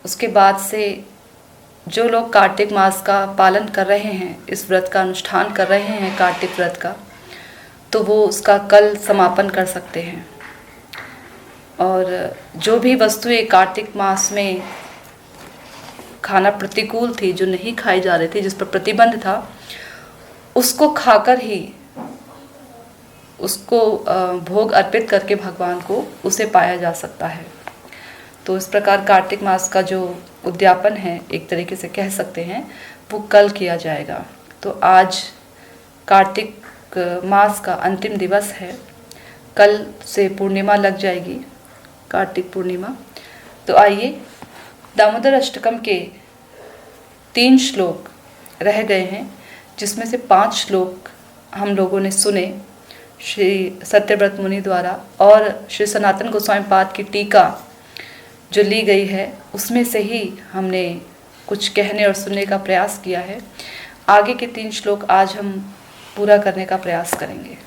उसके बाद से जो लोग कार्तिक मास का पालन कर रहे हैं, इस व्रत का अनुष्ठान कर रहे हैं कार्तिक व्रत का, तो वो उसका कल समापन कर सकते हैं। और जो भी वस्तुएं कार्तिक मास में खाना प्रतिकूल थी, जो नहीं खाई जा रही थी, जिस पर प्रतिबंध था, उसको खाकर ही, उसको भोग अर्पित करके भगवान को उसे पाया जा सकता है। तो इस प्रकार कार्तिक मास का जो उद्यापन है, एक तरीके से कह सकते हैं, वो कल किया जाएगा। तो आज कार्तिक मास का अंतिम दिवस है, कल से पूर्णिमा लग जाएगी, कार्तिक पूर्णिमा। तो आइए, दामोदर अष्टकम के 3 श्लोक रह गए हैं, जिसमें से 5 श्लोक हम लोगों ने सुने श्री सत्यव्रत मुनि द्वारा, और श्री सनातन गोस्वामी पाद की टीका जो ली गई है, उसमें से ही हमने कुछ कहने और सुनने का प्रयास किया है। आगे के 3 श्लोक आज हम पूरा करने का प्रयास करेंगे।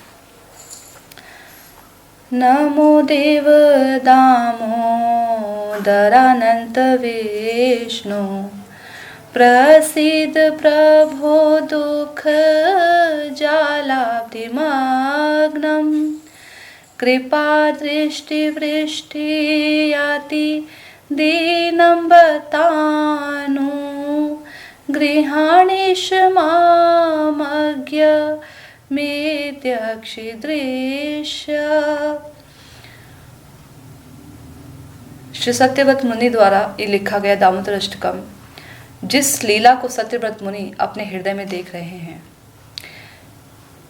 नमो देव दामोदरानंत विष्णु, प्रसीद प्रभो दुख जालाब्धिमग्नम्, कृपा दृष्टि वृष्टि याति दीनं बतानु, गृहाणीश मामज्ञ मेत्यक्षिदृश्य। श्री सत्यव्रत मुनि द्वारा ये लिखा गया दामोदर अष्टकम, जिस लीला को सत्यव्रत मुनि अपने हृदय में देख रहे हैं।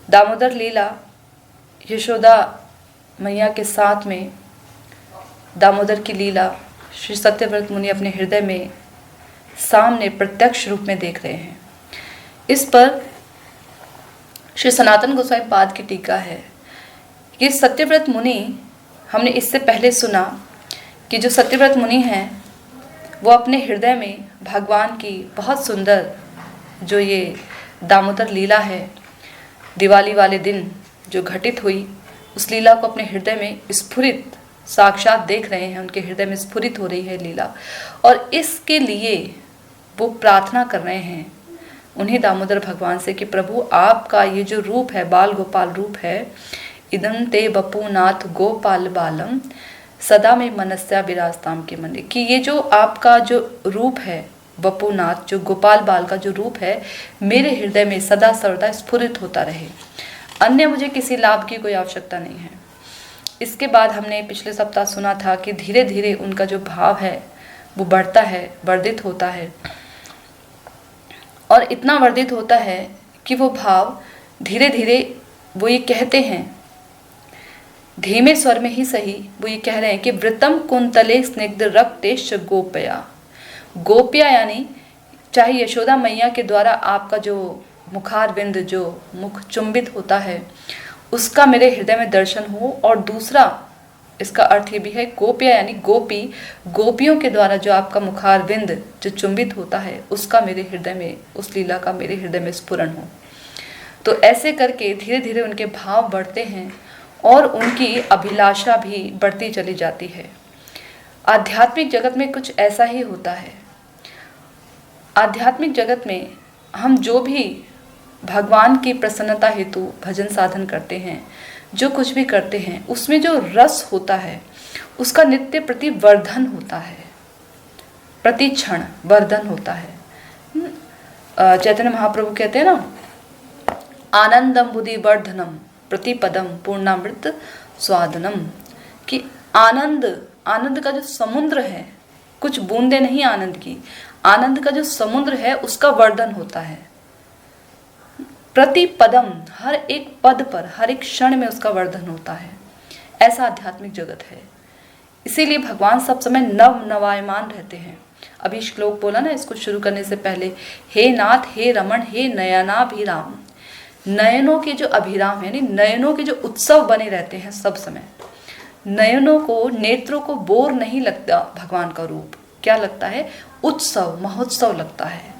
दामोदर लीला यशोदा मैया के साथ में दामोदर की लीला श्री सत्यव्रत मुनि अपने हृदय में सामने प्रत्यक्ष रूप में देख रहे हैं। इस पर श्री सनातन गोस्वामी पाद की टीका है कि सत्यव्रत मुनि, हमने इससे पहले सुना कि जो सत्यव्रत मुनि हैं वो अपने हृदय में भगवान की बहुत सुंदर जो ये दामोदर लीला है, दिवाली वाले दिन जो घटित हुई, उस लीला को अपने हृदय में स्फुरित साक्षात देख रहे हैं, उनके हृदय में स्फुरित हो रही है लीला, और इसके लिए वो प्रार्थना कर रहे हैं उन्हीं दामोदर भगवान से कि प्रभु आपका ये जो रूप है, बाल गोपाल रूप है, इदं ते बपूनाथ गोपाल बालम सदा में मनस्या विराजताम के मंदिर, कि ये जो आपका जो रूप है बपूनाथ, जो गोपाल बाल का जो रूप है, मेरे हृदय में सदा सर्वदा स्फुरित होता रहे, अन्य मुझे किसी लाभ की कोई आवश्यकता नहीं है। इसके बाद हमने पिछले सप्ताह सुना था कि धीरे धीरे उनका जो भाव है वो बढ़ता है, वर्धित होता है, और इतना वर्धित होता है कि वो भाव धीरे धीरे वो ये कहते हैं, धीमे स्वर में ही सही, वो ये कह रहे हैं कि वृतम कुंतले स्निग्ध रक्तेश गोपया। गोपिया यानी चाहे यशोदा मैया के द्वारा आपका जो मुखारविंद, जो मुख चुंबित होता है, उसका मेरे हृदय में दर्शन हो, और दूसरा इसका अर्थ ये भी है गोपिया यानी गोपी, गोपियों के द्वारा जो आपका मुखारविंद जो चुंबित होता है, उसका मेरे हृदय में, उस लीला का मेरे हृदय में स्फुरण हो। तो ऐसे करके धीरे धीरे उनके भाव बढ़ते हैं और उनकी अभिलाषा भी बढ़ती चली जाती है। आध्यात्मिक जगत में कुछ ऐसा ही होता है। आध्यात्मिक जगत में हम जो भी भगवान की प्रसन्नता हेतु भजन साधन करते हैं, जो कुछ भी करते हैं, उसमें जो रस होता है उसका नित्य प्रति वर्धन होता है, प्रति क्षण वर्धन होता है। चैतन्य महाप्रभु कहते हैं ना, आनंदम बुद्धि वर्धनम प्रतिपदम पूर्णामृत स्वादनम, कि आनंद, आनंद का जो समुद्र है, कुछ बूंदे नहीं आनंद की, आनंद का जो समुद्र है उसका वर्धन होता है प्रति पदम, हर एक पद पर, हर एक क्षण में उसका वर्धन होता है। ऐसा आध्यात्मिक जगत है। इसीलिए भगवान सब समय नव नवायमान रहते हैं। अभी श्लोक बोला ना इसको शुरू करने से पहले, हे नाथ, हे रमण, हे नयनाभिराम। नयनों के जो अभिराम है, यानी नयनों के जो उत्सव बने रहते हैं सब समय। नयनों को, नेत्रों को बोर नहीं लगता भगवान का रूप, क्या लगता है? उत्सव, महोत्सव लगता है।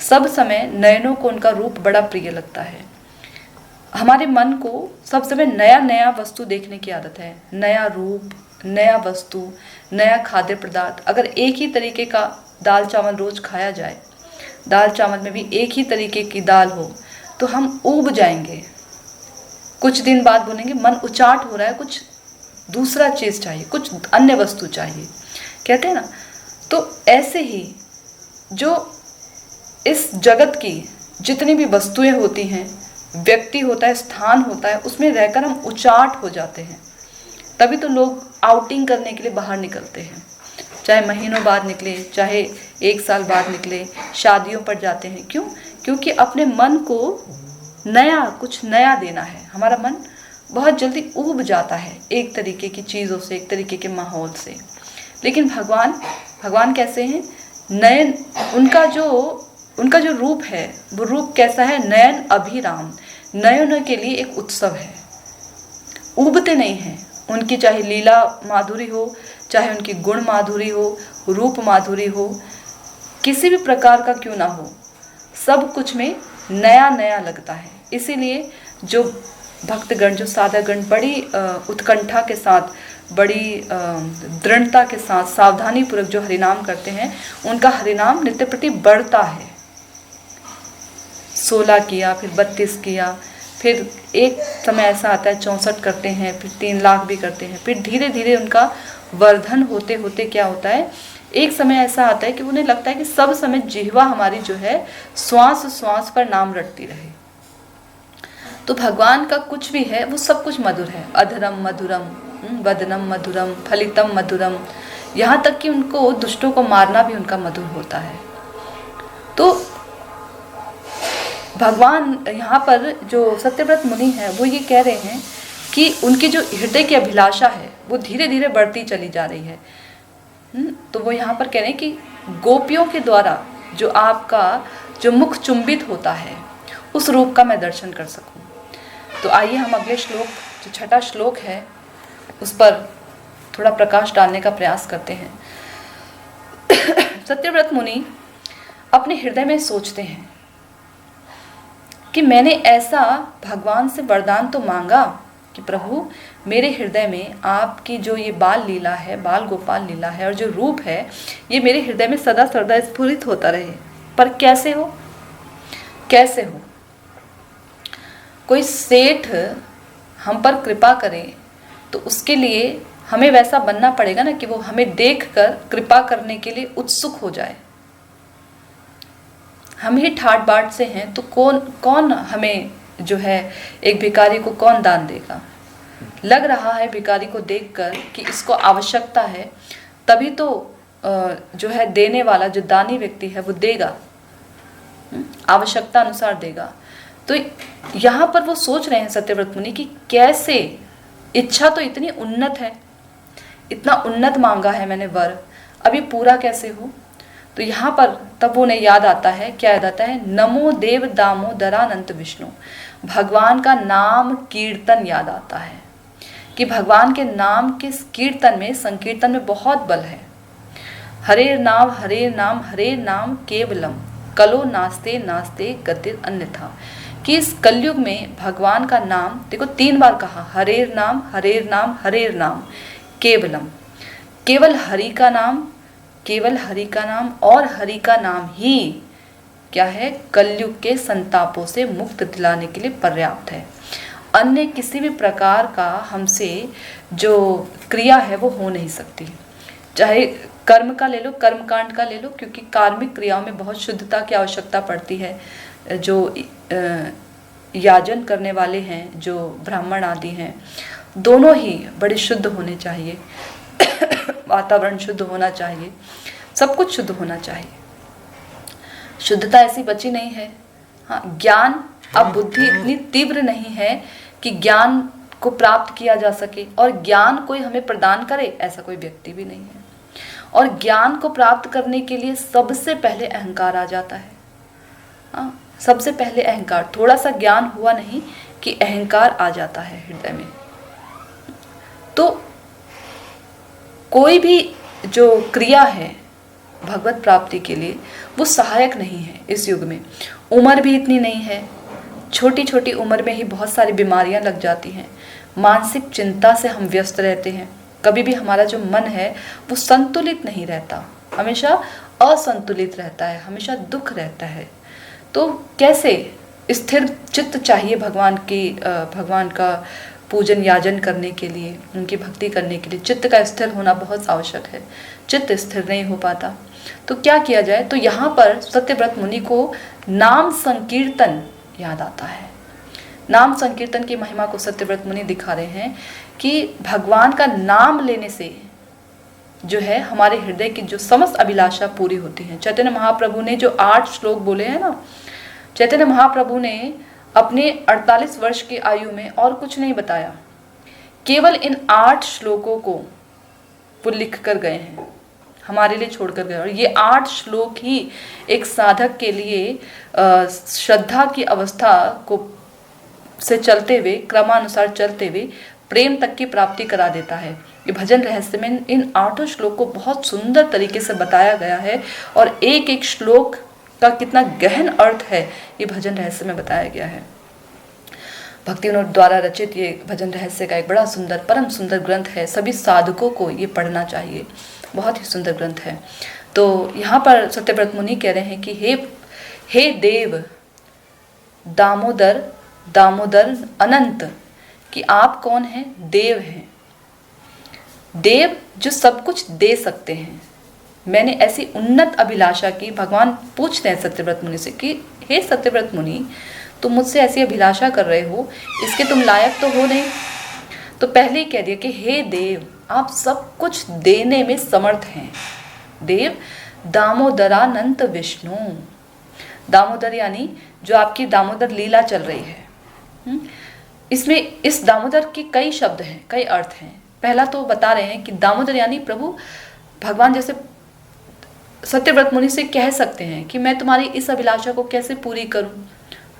सब समय नयनों को उनका रूप बड़ा प्रिय लगता है। हमारे मन को सब समय नया नया वस्तु देखने की आदत है, नया रूप, नया वस्तु, नया खाद्य पदार्थ, अगर एक ही तरीके का दाल चावल रोज खाया जाए, दाल चावल में भी एक ही तरीके की दाल हो, तो हम ऊब जाएंगे। कुछ दिन बाद बोलेंगे मन उचाट हो रहा है, कुछ दूसरा चीज़ चाहिए, कुछ अन्य वस्तु चाहिए, कहते हैं ना। तो ऐसे ही जो इस जगत की जितनी भी वस्तुएं होती हैं, व्यक्ति होता है, स्थान होता है, उसमें रहकर हम उचाट हो जाते हैं। तभी तो लोग आउटिंग करने के लिए बाहर निकलते हैं, चाहे महीनों बाद निकले, चाहे 1 साल बाद निकले, शादियों पर जाते हैं। क्यों? क्योंकि अपने मन को नया, कुछ नया देना है। हमारा मन बहुत जल्दी ऊब जाता है एक तरीके की चीज़ों से, एक तरीके के माहौल से। लेकिन भगवान कैसे हैं? नयन, उनका जो रूप है वो रूप कैसा है? नयन अभिराम, नयनों के लिए एक उत्सव है, ऊबते नहीं हैं। उनकी चाहे लीला माधुरी हो, चाहे उनकी गुण माधुरी हो, रूप माधुरी हो, किसी भी प्रकार का क्यों ना हो, सब कुछ में नया नया लगता है। इसीलिए जो भक्तगण, जो साधकगण बड़ी उत्कंठा के साथ, बड़ी दृढ़ता के साथ, सावधानी पूर्वक जो हरिनाम करते हैं, उनका हरिनाम नित्य प्रति बढ़ता है। 16 किया, फिर 32 किया, फिर एक समय ऐसा आता है 64 करते हैं, फिर 3 लाख भी करते हैं। फिर धीरे धीरे उनका वर्धन होते होते क्या होता है, एक समय ऐसा आता है कि उन्हें लगता है कि सब समय जिह्वा हमारी जो है श्वास श्वास पर नाम रटती रहे। तो भगवान का कुछ भी है वो सब कुछ मधुर है। अधरम मधुरम, वदनम मधुरम, फलितम मधुरम, यहाँ तक कि उनको दुष्टों को मारना भी उनका मधुर होता है। तो भगवान यहाँ पर जो सत्यव्रत मुनि है वो ये कह रहे हैं कि उनकी जो हृदय की अभिलाषा है वो धीरे धीरे बढ़ती चली जा रही है। तो वो यहाँ पर कह रहे हैं कि गोपियों के द्वारा जो आपका जो मुख चुंबित होता है उस रूप का मैं दर्शन कर सकूं। तो आइए हम अगले श्लोक, जो 6ठा श्लोक है, उस पर थोड़ा प्रकाश डालने का प्रयास करते हैं। सत्यव्रत मुनि अपने हृदय में सोचते हैं कि मैंने ऐसा भगवान से वरदान तो मांगा कि प्रभु मेरे हृदय में आपकी जो ये बाल लीला है, बाल गोपाल लीला है, और जो रूप है, ये मेरे हृदय में सदा सर्वदा स्फुरित होता रहे। पर कैसे हो? कैसे हो? कोई सेठ हम पर कृपा करे तो उसके लिए हमें वैसा बनना पड़ेगा ना कि वो हमें देखकर कृपा करने के लिए उत्सुक हो जाए। हम ही ठाट बाट से हैं तो कौन हमें जो है, एक भिखारी को कौन दान देगा? लग रहा है भिखारी को देखकर कि इसको आवश्यकता है, तभी तो जो है देने वाला, जो दानी व्यक्ति है वो देगा, आवश्यकता अनुसार देगा। तो यहाँ पर वो सोच रहे हैं सत्यव्रत मुनि कि कैसे, इच्छा तो इतनी उन्नत है, इतना उन्नत मांगा है मैंने वर, अभी पूरा कैसे हो? तो यहाँ पर तब उन्हें याद आता है, क्या याद आता है? नमो देव दामोदरानंत विष्णु, भगवान का नाम कीर्तन याद आता है कि भगवान के नाम के कीर्तन में, संकीर्तन में बहुत बल है। हरे नाम हरे नाम केवलम, कलो नास्ते नास्ते गतिर अन्यथा, कि इस कलयुग में भगवान का नाम, देखो 3 बार कहा, हरेर नाम केवलम, केवल हरि का नाम, केवल हरि का नाम, और हरि का नाम ही क्या है? कलयुग के संतापों से मुक्त दिलाने के लिए पर्याप्त है। अन्य किसी भी प्रकार का हमसे जो क्रिया है वो हो नहीं सकती। चाहे कर्म का ले लो, कर्मकांड का ले लो, क्योंकि कार्मिक क्रियाओं में बहुत शुद्धता की आवश्यकता पड़ती है। जो याजन करने वाले हैं, जो ब्राह्मण आदि हैं, दोनों ही बड़े शुद्ध होने चाहिए। वातावरण शुद्ध होना चाहिए, सब कुछ शुद्ध होना चाहिए। शुद्धता ऐसी बची नहीं है। हाँ, ज्ञान, अब बुद्धि इतनी तीव्र नहीं है कि ज्ञान को प्राप्त किया जा सके, और ज्ञान कोई हमें प्रदान करे ऐसा कोई व्यक्ति भी नहीं है। और ज्ञान को प्राप्त करने के लिए सबसे पहले अहंकार आ जाता है। हाँ, सबसे पहले अहंकार, थोड़ा सा ज्ञान हुआ नहीं कि अहंकार आ जाता है हृदय में। तो कोई भी जो क्रिया है भगवत प्राप्ति के लिए वो सहायक नहीं है इस युग में। उम्र भी इतनी नहीं है, छोटी छोटी उम्र में ही बहुत सारी बीमारियां लग जाती हैं, मानसिक चिंता से हम व्यस्त रहते हैं। कभी भी हमारा जो मन है वो संतुलित नहीं रहता, हमेशा असंतुलित रहता है, हमेशा दुख रहता है। तो कैसे स्थिर चित्त चाहिए भगवान का पूजन याजन करने के लिए, उनकी भक्ति करने के लिए चित्त का स्थिर होना बहुत आवश्यक है। चित्त स्थिर नहीं हो पाता तो क्या किया जाए? तो यहाँ पर सत्यव्रत मुनि को नाम संकीर्तन याद आता है। नाम संकीर्तन की महिमा को सत्यव्रत मुनि दिखा रहे हैं कि भगवान का नाम लेने से जो है हमारे हृदय की जो समस्त अभिलाषा पूरी होती है। चैतन्य महाप्रभु ने जो 8 श्लोक बोले हैं ना, चैतन्य महाप्रभु ने अपने 48 वर्ष की आयु में और कुछ नहीं बताया, केवल इन 8 श्लोकों को वो लिख कर गए हैं, हमारे लिए छोड़ कर गए। और ये 8 श्लोक ही एक साधक के लिए श्रद्धा की अवस्था को से चलते हुए, क्रमानुसार चलते हुए प्रेम तक की प्राप्ति करा देता है। ये भजन रहस्य में इन 8 श्लोक को बहुत सुंदर तरीके से बताया गया है और एक एक श्लोक का कितना गहन अर्थ है ये भजन रहस्य में बताया गया है। भक्ति विनोद द्वारा रचित ये भजन रहस्य का एक बड़ा सुंदर, परम सुंदर ग्रंथ है। सभी साधकों को ये पढ़ना चाहिए, बहुत ही सुंदर ग्रंथ है। तो यहाँ पर सत्यव्रत मुनि कह रहे हैं कि हे देव दामोदर दामोदर अनंत, कि आप कौन हैं? देव हैं, देव जो सब कुछ दे सकते हैं। मैंने ऐसी उन्नत अभिलाषा की। भगवान पूछते हैं सत्यव्रत मुनि से कि हे सत्यव्रत मुनि, तुम मुझसे ऐसी अभिलाषा कर रहे हो, इसके तुम लायक तो हो नहीं। तो पहले ही कह दिया कि हे देव, आप सब कुछ देने में समर्थ हैं। देव दामोदरानंत विष्णु, दामोदर यानी जो आपकी दामोदर लीला चल रही है। इसमें इस दामोदर के कई शब्द हैं, कई अर्थ हैं। पहला तो बता रहे हैं कि दामोदर यानी प्रभु भगवान जैसे सत्यव्रत मुनि से कह सकते हैं कि मैं तुम्हारी इस अभिलाषा को कैसे पूरी करूं।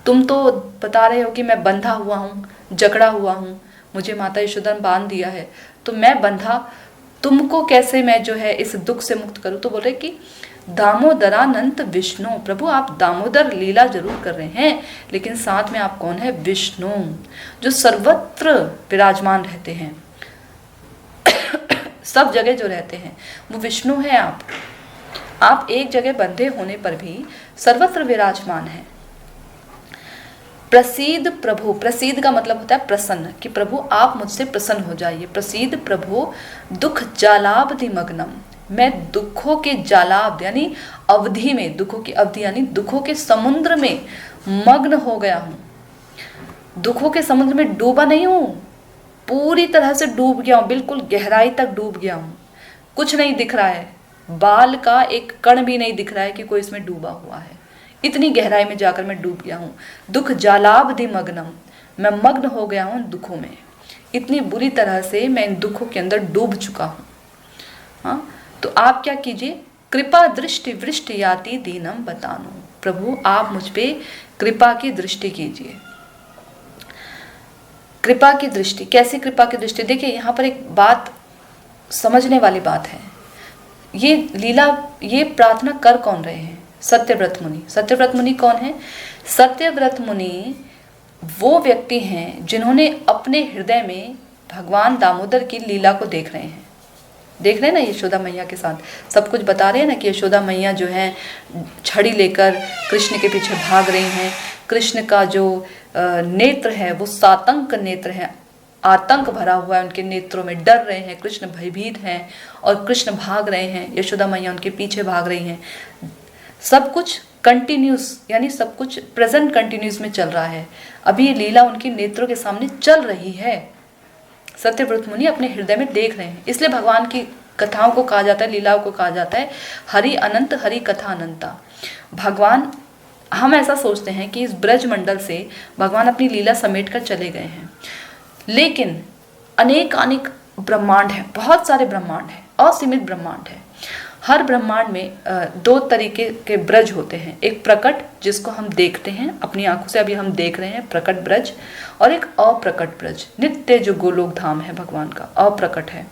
तुम तो बता रहे हो कि मैं बंधा हुआ हूँ, जकड़ा हुआ हूँ, मुझे माता यशोदा ने बांध दिया है, तो मैं बंधा, तुमको कैसे मैं जो है इस दुख से मुक्त करूं। तो बोल रहे कि दामोदरानंत विष्णु, प्रभु आप दामोदर लीला जरूर कर रहे हैं, लेकिन साथ में आप कौन है? विष्णु, जो सर्वत्र विराजमान रहते हैं, सब जगह जो रहते हैं वो विष्णु है। आप एक जगह बंधे होने पर भी सर्वत्र विराजमान है। प्रसीद प्रभु, प्रसीद का मतलब होता है प्रसन्न, कि प्रभु आप मुझसे प्रसन्न हो जाइए। प्रसीद प्रभु दुख जालाब्धि मग्नम, मैं दुखों के जालाब्ध यानी अवधि में, दुखों की अवधि यानी दुखों के समुद्र में मग्न हो गया हूँ। दुखों के समुद्र में डूबा नहीं हूँ, पूरी तरह से डूब गया हूँ, बिल्कुल गहराई तक डूब गया हूँ। कुछ नहीं दिख रहा है, बाल का एक कण भी नहीं दिख रहा है कि कोई इसमें डूबा हुआ है। इतनी गहराई में जाकर मैं डूब गया हूँ। दुख जालाब्धि मग्नम, मैं मग्न हो गया हूँ दुखों में, इतनी बुरी तरह से मैं इन दुखों के अंदर डूब चुका हूँ। हाँ, तो आप क्या कीजिए? कृपा दृष्टि वृष्टि याति दीनम बतानो, प्रभु आप मुझ पे कृपा की दृष्टि कीजिए। कृपा की दृष्टि, कैसी कृपा की दृष्टि? देखिए यहाँ पर एक बात समझने वाली बात है। ये लीला, ये प्रार्थना कर कौन रहे हैं? सत्यव्रत मुनि। सत्यव्रत मुनि कौन है? सत्यव्रत मुनि वो व्यक्ति हैं जिन्होंने अपने हृदय में भगवान दामोदर की लीला को देख रहे हैं। देख रहे हैं ना यशोदा मैया के साथ सब कुछ बता रहे हैं ना कि यशोदा मैया जो है छड़ी लेकर कृष्ण के पीछे भाग रही हैं। कृष्ण का जो नेत्र है वो सातंक नेत्र है, आतंक भरा हुआ है उनके नेत्रों में, डर रहे हैं, कृष्ण भयभीत हैं और कृष्ण भाग रहे हैं, यशोदा मैया उनके पीछे भाग रही हैं। सब कुछ कंटिन्यूस यानी सब कुछ प्रेजेंट कंटिन्यूस में चल रहा है। अभी ये लीला उनके नेत्रों के सामने चल रही है। सत्यव्रत मुनि अपने हृदय में देख रहे हैं। इसलिए भगवान की कथाओं को कहा जाता है, लीलाओं को कहा जाता है हरि अनंत, हरि कथा अनंता। भगवान, हम ऐसा सोचते हैं कि इस ब्रज मंडल से भगवान अपनी लीला समेट कर चले गए हैं, लेकिन अनेक ब्रह्मांड है, बहुत सारे ब्रह्मांड है, असीमित ब्रह्मांड है। हर ब्रह्मांड में 2 तरीके के ब्रज होते हैं। एक प्रकट जिसको हम देखते हैं अपनी आंखों से, अभी हम देख रहे हैं प्रकट ब्रज, और एक अप्रकट ब्रज, नित्य जो गोलोक धाम है भगवान का, अप्रकट है,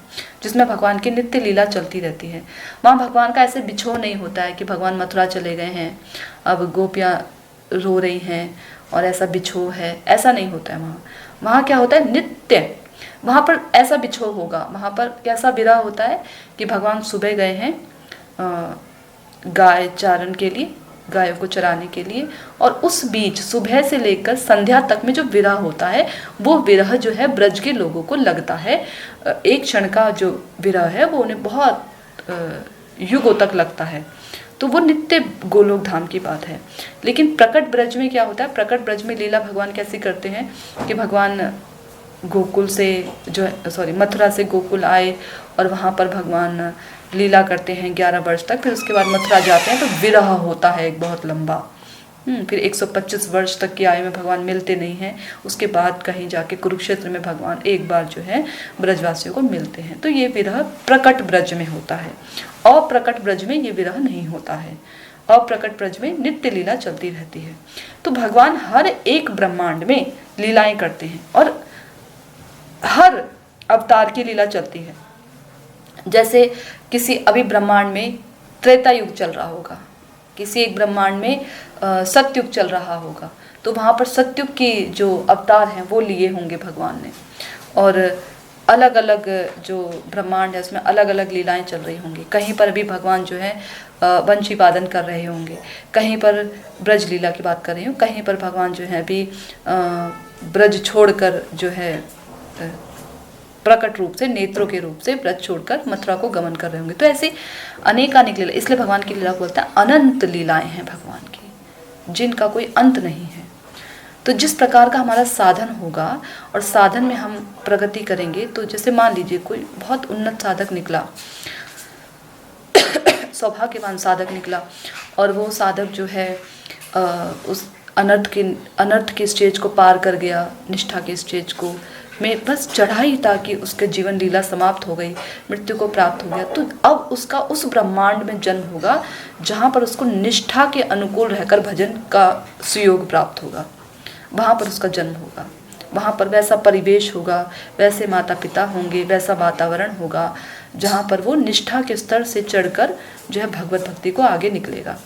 जिसमें भगवान की नित्य लीला चलती रहती है। वहाँ भगवान का ऐसे बिछोह नहीं होता है कि भगवान मथुरा चले गए हैं, अब गोपियाँ रो रही हैं और ऐसा बिछोह है, ऐसा नहीं होता है वहाँ। वहाँ क्या होता है? नित्य वहाँ पर ऐसा बिछोह होगा। वहाँ पर कैसा विरह होता है कि भगवान सुबह गए हैं गाय चारण के लिए, गायों को चराने के लिए, और उस बीच सुबह से लेकर संध्या तक में जो विरह होता है, वो विरह जो है ब्रज के लोगों को लगता है। एक क्षण का जो विरह है वो उन्हें बहुत युगों तक लगता है। तो वो नित्य गोलोक धाम की बात है। लेकिन प्रकट ब्रज में क्या होता है? प्रकट ब्रज में लीला भगवान कैसी करते हैं कि भगवान गोकुल से मथुरा से गोकुल आए और वहाँ पर भगवान लीला करते हैं 11 वर्ष तक। फिर उसके बाद मथुरा जाते हैं तो विरह होता है एक बहुत लंबा। फिर 125 वर्ष तक की आयु में भगवान मिलते नहीं हैं। उसके बाद कहीं जाके कुरुक्षेत्र में भगवान एक बार जो है ब्रजवासियों को मिलते हैं। तो ये विरह प्रकट ब्रज में होता है। अप्रकट ब्रज में ये विरह नहीं होता है। अप्रकट ब्रज में नित्य लीला चलती रहती है। तो भगवान हर एक ब्रह्मांड में लीलाएं करते हैं और हर अवतार की लीला चलती है। जैसे किसी अभी ब्रह्मांड में त्रेता युग चल रहा होगा, किसी एक ब्रह्मांड में सतयुग चल रहा होगा, तो वहाँ पर सतयुग की जो अवतार हैं वो लिए होंगे भगवान ने। और अलग अलग जो ब्रह्मांड है उसमें अलग अलग लीलाएं चल रही होंगी। कहीं पर भी भगवान जो है वंशी वादन कर रहे होंगे, कहीं पर ब्रज लीला की बात कर रही हूँ, कहीं पर भगवान जो है अभी ब्रज छोड़कर जो है प्रकट रूप से, नेत्रों के रूप से ब्रज छोड़कर मथुरा को गमन कर रहे होंगे। तो ऐसे अनेकानेक लीला, इसलिए भगवान की लीला को बोलते हैं अनंत लीलाएं हैं भगवान की, जिनका कोई अंत नहीं है। तो जिस प्रकार का हमारा साधन होगा और साधन में हम प्रगति करेंगे, तो जैसे मान लीजिए कोई बहुत उन्नत साधक निकला, सौभाग्यवान साधक निकला, और वो साधक जो है उस अनर्थ के स्टेज को पार कर गया, निष्ठा के स्टेज को, में बस चढ़ाई ताकि उसके जीवन लीला समाप्त हो गई, मृत्यु को प्राप्त हो गया, तो अब उसका उस ब्रह्मांड में जन्म होगा जहाँ पर उसको निष्ठा के अनुकूल रहकर भजन का सुयोग प्राप्त होगा। वहाँ पर उसका जन्म होगा, वहाँ पर वैसा परिवेश होगा, वैसे माता पिता होंगे, वैसा वातावरण होगा जहाँ पर वो निष्ठा के स्तर से चढ़कर जो है भगवत भक्ति को आगे निकलेगा।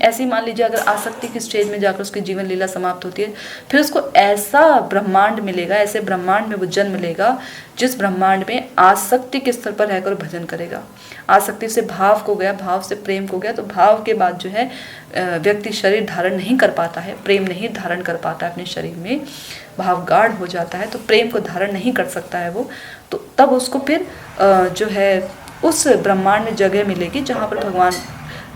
ऐसे ही मान लीजिए अगर आसक्ति की स्टेज में जाकर उसकी जीवन लीला समाप्त होती है, फिर उसको ऐसा ब्रह्मांड मिलेगा, ऐसे ब्रह्मांड में वो जन्म लेगा जिस ब्रह्मांड में आसक्ति के स्तर पर रहकर भजन करेगा। आसक्ति से भाव को गया, भाव से प्रेम को गया, तो भाव के बाद जो है व्यक्ति शरीर धारण नहीं कर पाता है, प्रेम नहीं धारण कर पाता है अपने शरीर में, भाव गाढ़ हो जाता है, तो प्रेम को धारण नहीं कर सकता है वो। तो तब उसको फिर जो है उस ब्रह्मांड में जगह मिलेगी जहाँ पर भगवान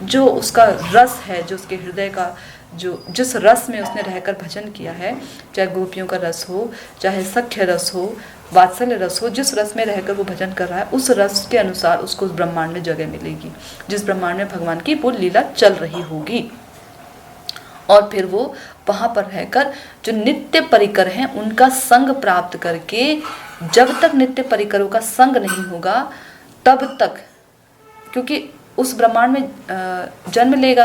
जो उसका रस है, जो उसके हृदय का जो जिस रस में उसने रहकर भजन किया है, चाहे गोपियों का रस हो, चाहे सख्य रस हो, वात्सल्य रस हो, जिस रस में रहकर वो भजन कर रहा है, उस रस के अनुसार उसको उस ब्रह्मांड में जगह मिलेगी जिस ब्रह्मांड में भगवान की वो लीला चल रही होगी। और फिर वो वहाँ पर रहकर जो नित्य परिकर हैं उनका संग प्राप्त करके, जब तक नित्य परिकरों का संग नहीं होगा तब तक, क्योंकि उस ब्रह्मांड में जन्म लेगा,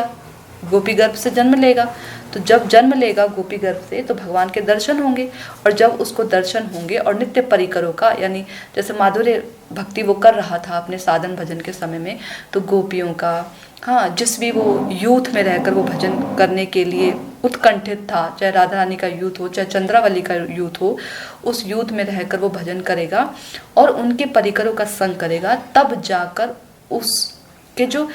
गोपी गर्भ से जन्म लेगा, तो जब जन्म लेगा गोपी गर्भ से तो भगवान के दर्शन होंगे, और जब उसको दर्शन होंगे और नित्य परिकरों का, यानी जैसे माधुर्य भक्ति वो कर रहा था अपने साधन भजन के समय में, तो गोपियों का, हाँ, जिस भी वो यूथ में रहकर वो भजन करने के लिए उत्कंठित था, चाहे राधा रानी का यूथ हो, चाहे चंद्रावली का यूथ हो, उस यूथ में रहकर वो भजन करेगा और उनके परिकरों का संग करेगा, तब जाकर उसके जो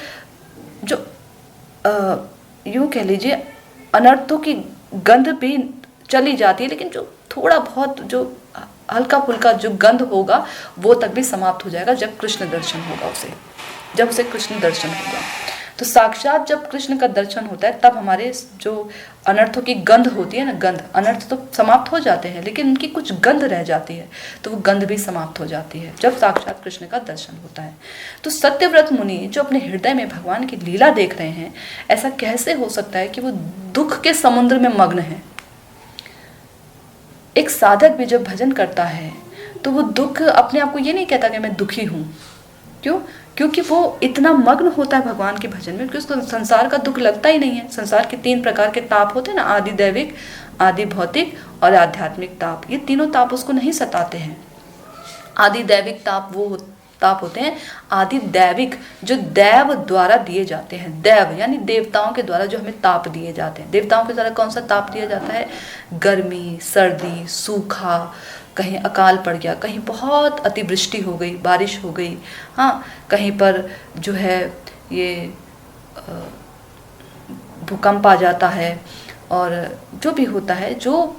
यूँ कह लीजिए अनर्थों की गंध भी चली जाती है, लेकिन जो थोड़ा बहुत जो हल्का फुल्का जो गंध होगा वो तक भी समाप्त हो जाएगा जब कृष्ण दर्शन होगा उसे, जब उसे कृष्ण दर्शन होगा। तो साक्षात जब कृष्ण का दर्शन होता है तब हमारे जो अनर्थों की गंध होती है ना, गंध, अनर्थ तो समाप्त हो जाते हैं लेकिन उनकी कुछ गंध रह जाती है, तो वो गंध भी समाप्त हो जाती है जब साक्षात कृष्ण का दर्शन होता है। तो सत्यव्रत मुनि जो अपने हृदय में भगवान की लीला देख रहे हैं, ऐसा कैसे हो सकता है कि वो दुख के समुद्र में मग्न है। एक साधक भी जब भजन करता है तो वो दुख अपने आप को ये नहीं कहता कि मैं दुखी हूँ, क्यों? क्योंकि वो इतना मग्न होता है भगवान के भजन में कि उसको संसार का दुख लगता ही नहीं है। संसार के 3 प्रकार के ताप होते हैं ना, आदि दैविक, आदि भौतिक और आध्यात्मिक ताप। ये तीनों ताप उसको नहीं सताते हैं। आदि दैविक ताप वो ताप होते हैं आदि दैविक, जो देव द्वारा दिए जाते हैं। देव यानी देवताओं के द्वारा जो हमें ताप दिए जाते हैं। देवताओं के द्वारा कौन सा ताप दिया जाता है? गर्मी, सर्दी, सूखा, कहीं अकाल पड़ गया, कहीं बहुत अतिवृष्टि हो गई, बारिश हो गई, हाँ, कहीं पर जो है ये भूकंप आ जाता है, और जो भी होता है जो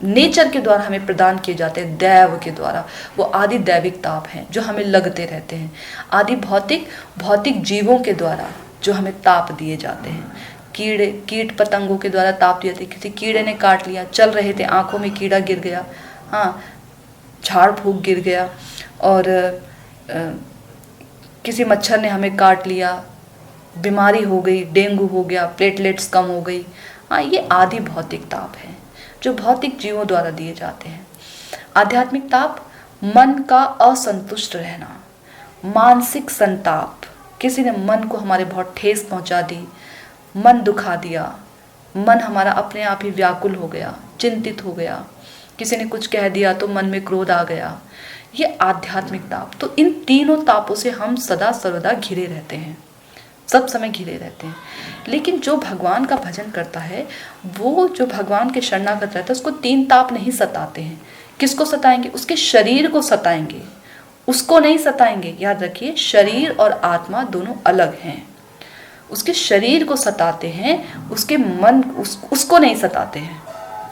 नेचर के द्वारा हमें प्रदान किए जाते हैं, दैव के द्वारा, वो आदि दैविक ताप हैं जो हमें लगते रहते हैं। आदि भौतिक जीवों के द्वारा जो हमें ताप दिए जाते हैं, कीट पतंगों के द्वारा ताप दिए जाते हैं। किसी कीड़े ने काट लिया, चल रहे थे, आंखों में कीड़ा गिर गया, हाँ, झाड़ फूक गिर गया, और किसी मच्छर ने हमें काट लिया, बीमारी हो गई, डेंगू हो गया, प्लेटलेट्स कम हो गई, हाँ, ये आदि भौतिक ताप है जो भौतिक जीवों द्वारा दिए जाते हैं। आध्यात्मिक ताप मन का असंतुष्ट रहना, मानसिक संताप, किसी ने मन को हमारे बहुत ठेस पहुंचा दी, मन दुखा दिया, मन हमारा अपने आप ही व्याकुल हो गया, चिंतित हो गया, किसी ने कुछ कह दिया तो मन में क्रोध आ गया, ये आध्यात्मिक ताप। तो इन तीनों तापों से हम सदा सर्वदा घिरे रहते हैं, सब समय घिरे रहते हैं। लेकिन जो भगवान का भजन करता है, वो जो भगवान के शरणागत रहता है, उसको तीन ताप नहीं सताते हैं। किसको सताएंगे? उसके शरीर को सताएंगे, उसको नहीं सताएंगे। याद रखिए, शरीर और आत्मा दोनों अलग हैं। उसके शरीर को सताते हैं, उसके मन उसको नहीं सताते हैं,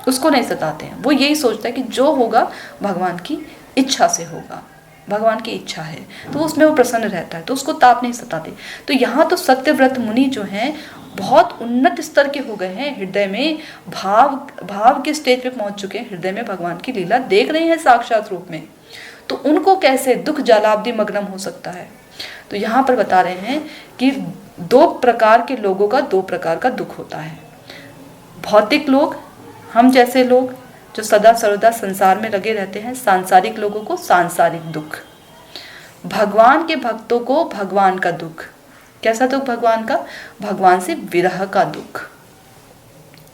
उसको नहीं सताते हैं। वो यही सोचता है कि जो होगा भगवान की इच्छा से होगा, भगवान की इच्छा है, तो उसमें वो प्रसन्न रहता है, तो उसको ताप नहीं सताते। तो यहाँ तो सत्यव्रत मुनि जो हैं बहुत उन्नत स्तर के हो गए हैं, हृदय में भाव के स्टेज पे पहुंच चुके हैं, हृदय में भगवान की लीला देख रहे हैं साक्षात रूप में। तो उनको कैसे दुख जालाब्धि मग्नम हो सकता है? तो यहाँ पर बता रहे हैं कि दो प्रकार के लोगों का दो प्रकार का दुख होता है। भौतिक लोग, हम जैसे लोग जो सदा सर्वदा संसार में लगे रहते हैं, सांसारिक लोगों को सांसारिक दुख। भगवान के भक्तों को भगवान का दुख। कैसा दुख भगवान का? भगवान से विरह का दुख,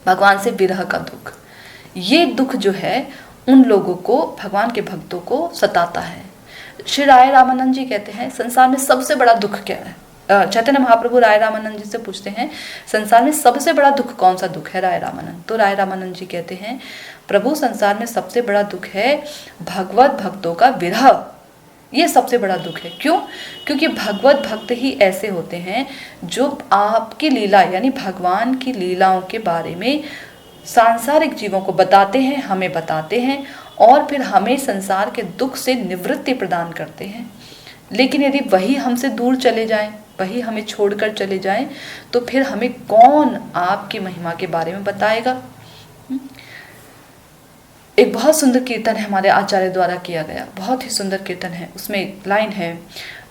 भगवान से विरह का दुख। ये दुख जो है उन लोगों को, भगवान के भक्तों को सताता है। श्री राय रामानंद जी कहते हैं संसार में सबसे बड़ा दुख क्या है? चैतन्य महाप्रभु राय रामानंद जी से पूछते हैं संसार में सबसे बड़ा दुख कौन सा दुख है राय रामानंद? तो राय रामानंद जी कहते हैं प्रभु संसार में सबसे बड़ा दुख है भगवत भक्तों का विरह। ये सबसे बड़ा दुख है। क्यों? क्योंकि भगवत भक्त ही ऐसे होते हैं जो आपकी लीला यानी भगवान की लीलाओं के बारे में सांसारिक जीवों को बताते हैं, हमें बताते हैं, और फिर हमें संसार के दुख से निवृत्ति प्रदान करते हैं। लेकिन यदि वही हमसे दूर चले जाएं, वही हमें छोड़कर चले जाएं, तो फिर हमें कौन आपकी महिमा के बारे में बताएगा? एक बहुत सुंदर कीर्तन है हमारे आचार्य द्वारा किया गया, बहुत ही सुंदर कीर्तन है। उसमें एक लाइन है,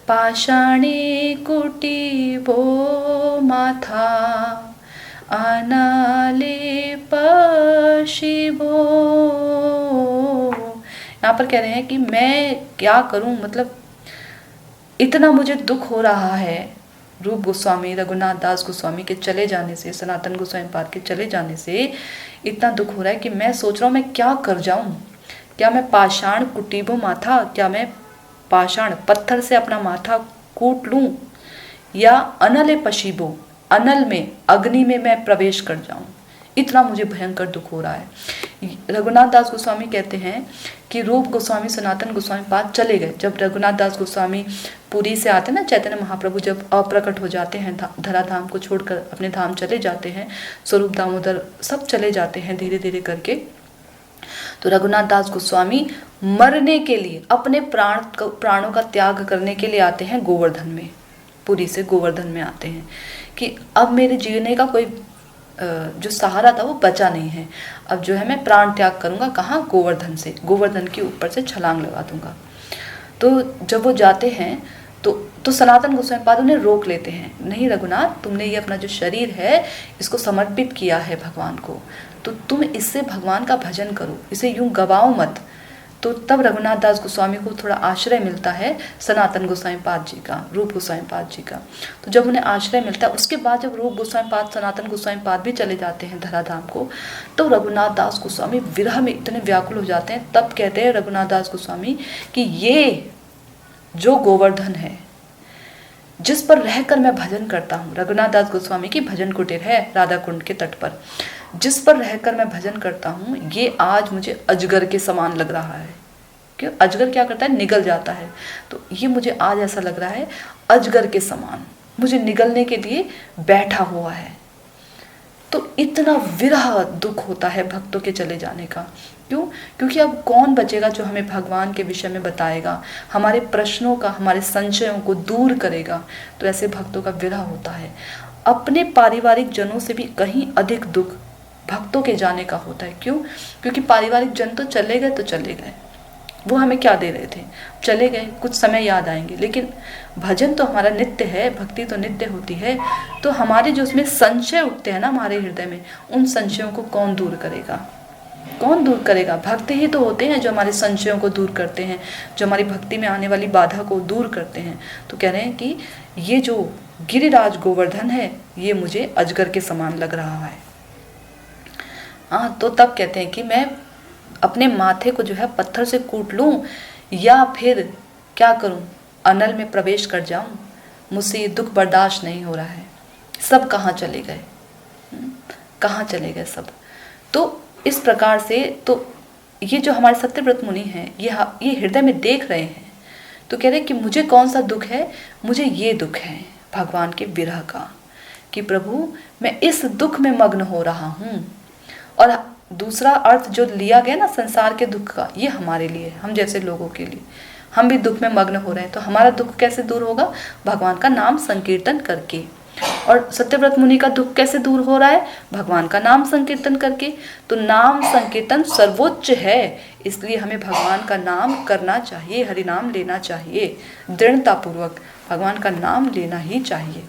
पाषाणे कुटीबो माथा अनाले पशिबो। यहाँ पर कह रहे हैं कि मैं क्या करूं, मतलब इतना मुझे दुख हो रहा है रूप गोस्वामी, रघुनाथ दास गोस्वामी के चले जाने से, सनातन गोस्वामी पाद के चले जाने से इतना दुख हो रहा है कि मैं सोच रहा हूँ मैं क्या कर जाऊँ। क्या मैं पाषाण कुटीबो माथा, क्या मैं पाषाण पत्थर से अपना माथा कूट लूँ, या अनले पशीबो, अनल में अग्नि में मैं प्रवेश कर जाऊँ। इतना मुझे भयंकर दुख हो रहा है। रघुनाथ दास गोस्वामी कहते हैं कि रूप गोस्वामी सनातन गोस्वामी पाद चले गए। जब रघुनाथ दास गोस्वामी पुरी से आते हैं ना, चैतन्य महाप्रभु जब अप्रकट हो जाते हैं, धरा धाम को छोड़कर अपने धाम चले जाते हैं, स्वरूप दामोदर सब चले जाते हैं धीरे धीरे करके, तो रघुनाथ दास गोस्वामी मरने के लिए, अपने प्राणों का त्याग करने के लिए आते हैं गोवर्धन में, पुरी से गोवर्धन में आते हैं कि अब मेरे जीने का कोई जो सहारा था वो बचा नहीं है, अब जो है मैं प्राण त्याग करूंगा। कहाँ? गोवर्धन से, गोवर्धन के ऊपर से छलांग लगा दूंगा। तो जब वो जाते हैं तो सनातन गोस्वामी पाद उन्हें रोक लेते हैं, नहीं रघुनाथ, तुमने ये अपना जो शरीर है इसको समर्पित किया है भगवान को, तो तुम इससे भगवान का भजन करो, इसे यूं गवाओ मत। तो तब रघुनाथ दास गोस्वामी को थोड़ा आश्रय मिलता है सनातन गोस्वामी पाद जी का, रूप गोस्वामी पाद जी का। तो जब उन्हें आश्रय मिलता है, उसके बाद जब रूप गोस्वामी पाद सनातन गोस्वामी पाद भी चले जाते हैं धराधाम को, तो रघुनाथ दास गोस्वामी विरह में इतने व्याकुल हो जाते हैं। तब कहते हैं रघुनाथ दास गोस्वामी कि ये जो गोवर्धन है जिस पर रहकर मैं भजन करता हूँ, रघुनाथ दास गोस्वामी की भजन कुटीर है राधा कुंड के तट पर, जिस पर रहकर मैं भजन करता हूँ, ये आज मुझे अजगर के समान लग रहा है। क्यों? अजगर क्या करता है? निगल जाता है। तो ये मुझे आज ऐसा लग रहा है अजगर के समान मुझे निगलने के लिए बैठा हुआ है। तो इतना विरह दुख होता है भक्तों के चले जाने का। क्यों? क्योंकि अब कौन बचेगा जो हमें भगवान के विषय में बताएगा, हमारे प्रश्नों का, हमारे संशयों को दूर करेगा। तो ऐसे भक्तों का विरह होता है। अपने पारिवारिक जनों से भी कहीं अधिक दुख भक्तों के जाने का होता है। क्यों? क्योंकि पारिवारिक जन तो चले गए, वो हमें क्या दे रहे थे? चले गए, कुछ समय याद आएंगे, लेकिन भजन तो हमारा नित्य है, भक्ति तो नित्य होती है। तो हमारे जो उसमें संशय उठते हैं ना हमारे हृदय में, उन संशयों को कौन दूर करेगा? कौन दूर करेगा? भक्त ही तो होते हैं जो हमारे संशयों को दूर करते हैं, जो हमारी भक्ति में आने वाली बाधा को दूर करते हैं। तो कह रहे हैं कि ये जो गिरिराज गोवर्धन है ये मुझे अजगर के समान लग रहा है। हाँ, तो तब कहते हैं कि मैं अपने माथे को जो है पत्थर से कूट लूं या फिर क्या करूं, अनल में प्रवेश कर जाऊं। मुझसे ये दुख बर्दाश्त नहीं हो रहा है। सब कहाँ चले गए? कहाँ चले गए सब? तो इस प्रकार से तो ये जो हमारे सत्यव्रत मुनि हैं ये हृदय में देख रहे हैं। तो कह रहे हैं कि मुझे कौन सा दुख है? मुझे ये दुख है भगवान के विरह का, कि प्रभु मैं इस दुख में मग्न हो रहा हूँ। और दूसरा अर्थ जो लिया गया ना संसार के दुख का, ये हमारे लिए, हम जैसे लोगों के लिए, हम भी दुख में मग्न हो रहे हैं। तो हमारा दुख कैसे दूर होगा? भगवान का नाम संकीर्तन करके। और सत्यव्रत मुनि का दुख कैसे दूर हो रहा है? भगवान का नाम संकीर्तन करके। तो नाम संकीर्तन सर्वोच्च है, इसलिए हमें भगवान का नाम करना चाहिए, हरि नाम लेना चाहिए, दृढ़ता पूर्वक भगवान का नाम लेना ही चाहिए।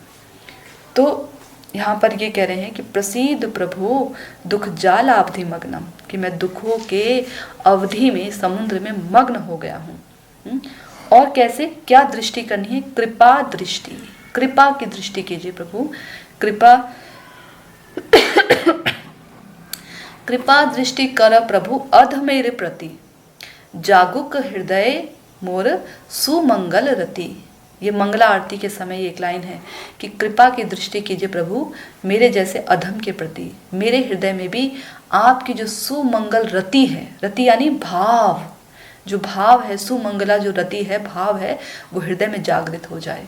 तो यहाँ पर ये कह रहे हैं कि प्रसीद प्रभु दुख जाल अवधि मग्नम, कि मैं दुखों के अवधि में, समुद्र में मग्न हो गया हूँ। और कैसे, क्या दृष्टि करनी है? कृपा दृष्टि, कृपा की दृष्टि कीजिए प्रभु। कृपा कृपा दृष्टि कर प्रभु अध मेरे प्रति, जागुक हृदय मोर सुमंगल रति। ये मंगला आरती के समय एक लाइन है कि कृपा की दृष्टि कीजिए प्रभु मेरे जैसे अधम के प्रति। मेरे हृदय में भी आपकी जो सुमंगल रति है, रति यानी भाव, जो भाव है, सुमंगला जो रति है, भाव है, वो हृदय में जागृत हो जाए।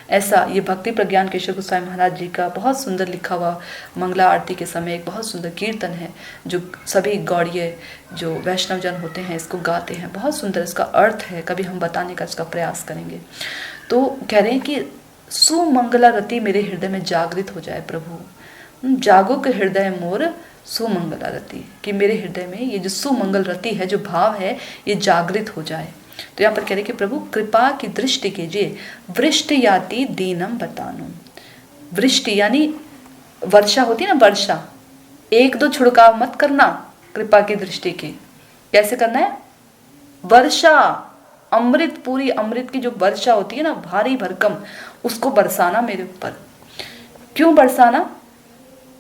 ऐसा ये भक्ति प्रज्ञान केशव गोस्वामी महाराज जी का बहुत सुंदर लिखा हुआ मंगला आरती के समय एक बहुत सुंदर कीर्तन है, जो सभी गौड़ीय जो वैष्णव जन होते हैं इसको गाते हैं। बहुत सुंदर इसका अर्थ है, कभी हम बताने का इसका प्रयास करेंगे। तो कह रहे हैं कि सुमंगला रति मेरे हृदय में जागृत हो जाए प्रभु, जागो के हृदय मोर सुमंगला रति, कि मेरे हृदय में ये जो सुमंगल रति है, जो भाव है, ये जागृत हो जाए। तो यहाँ पर कह रहे कि प्रभु कृपा की दृष्टि कीजिए। वृष्टि याति दीनम बतानु, वृष्टि यानी वर्षा होती है ना, वर्षा, एक दो छिड़काव मत करना, कृपा की दृष्टि की। कैसे करना है? वर्षा, अमृत, पूरी अमृत की जो वर्षा होती है ना, भारी भरकम, उसको बरसाना मेरे ऊपर। क्यों बरसाना?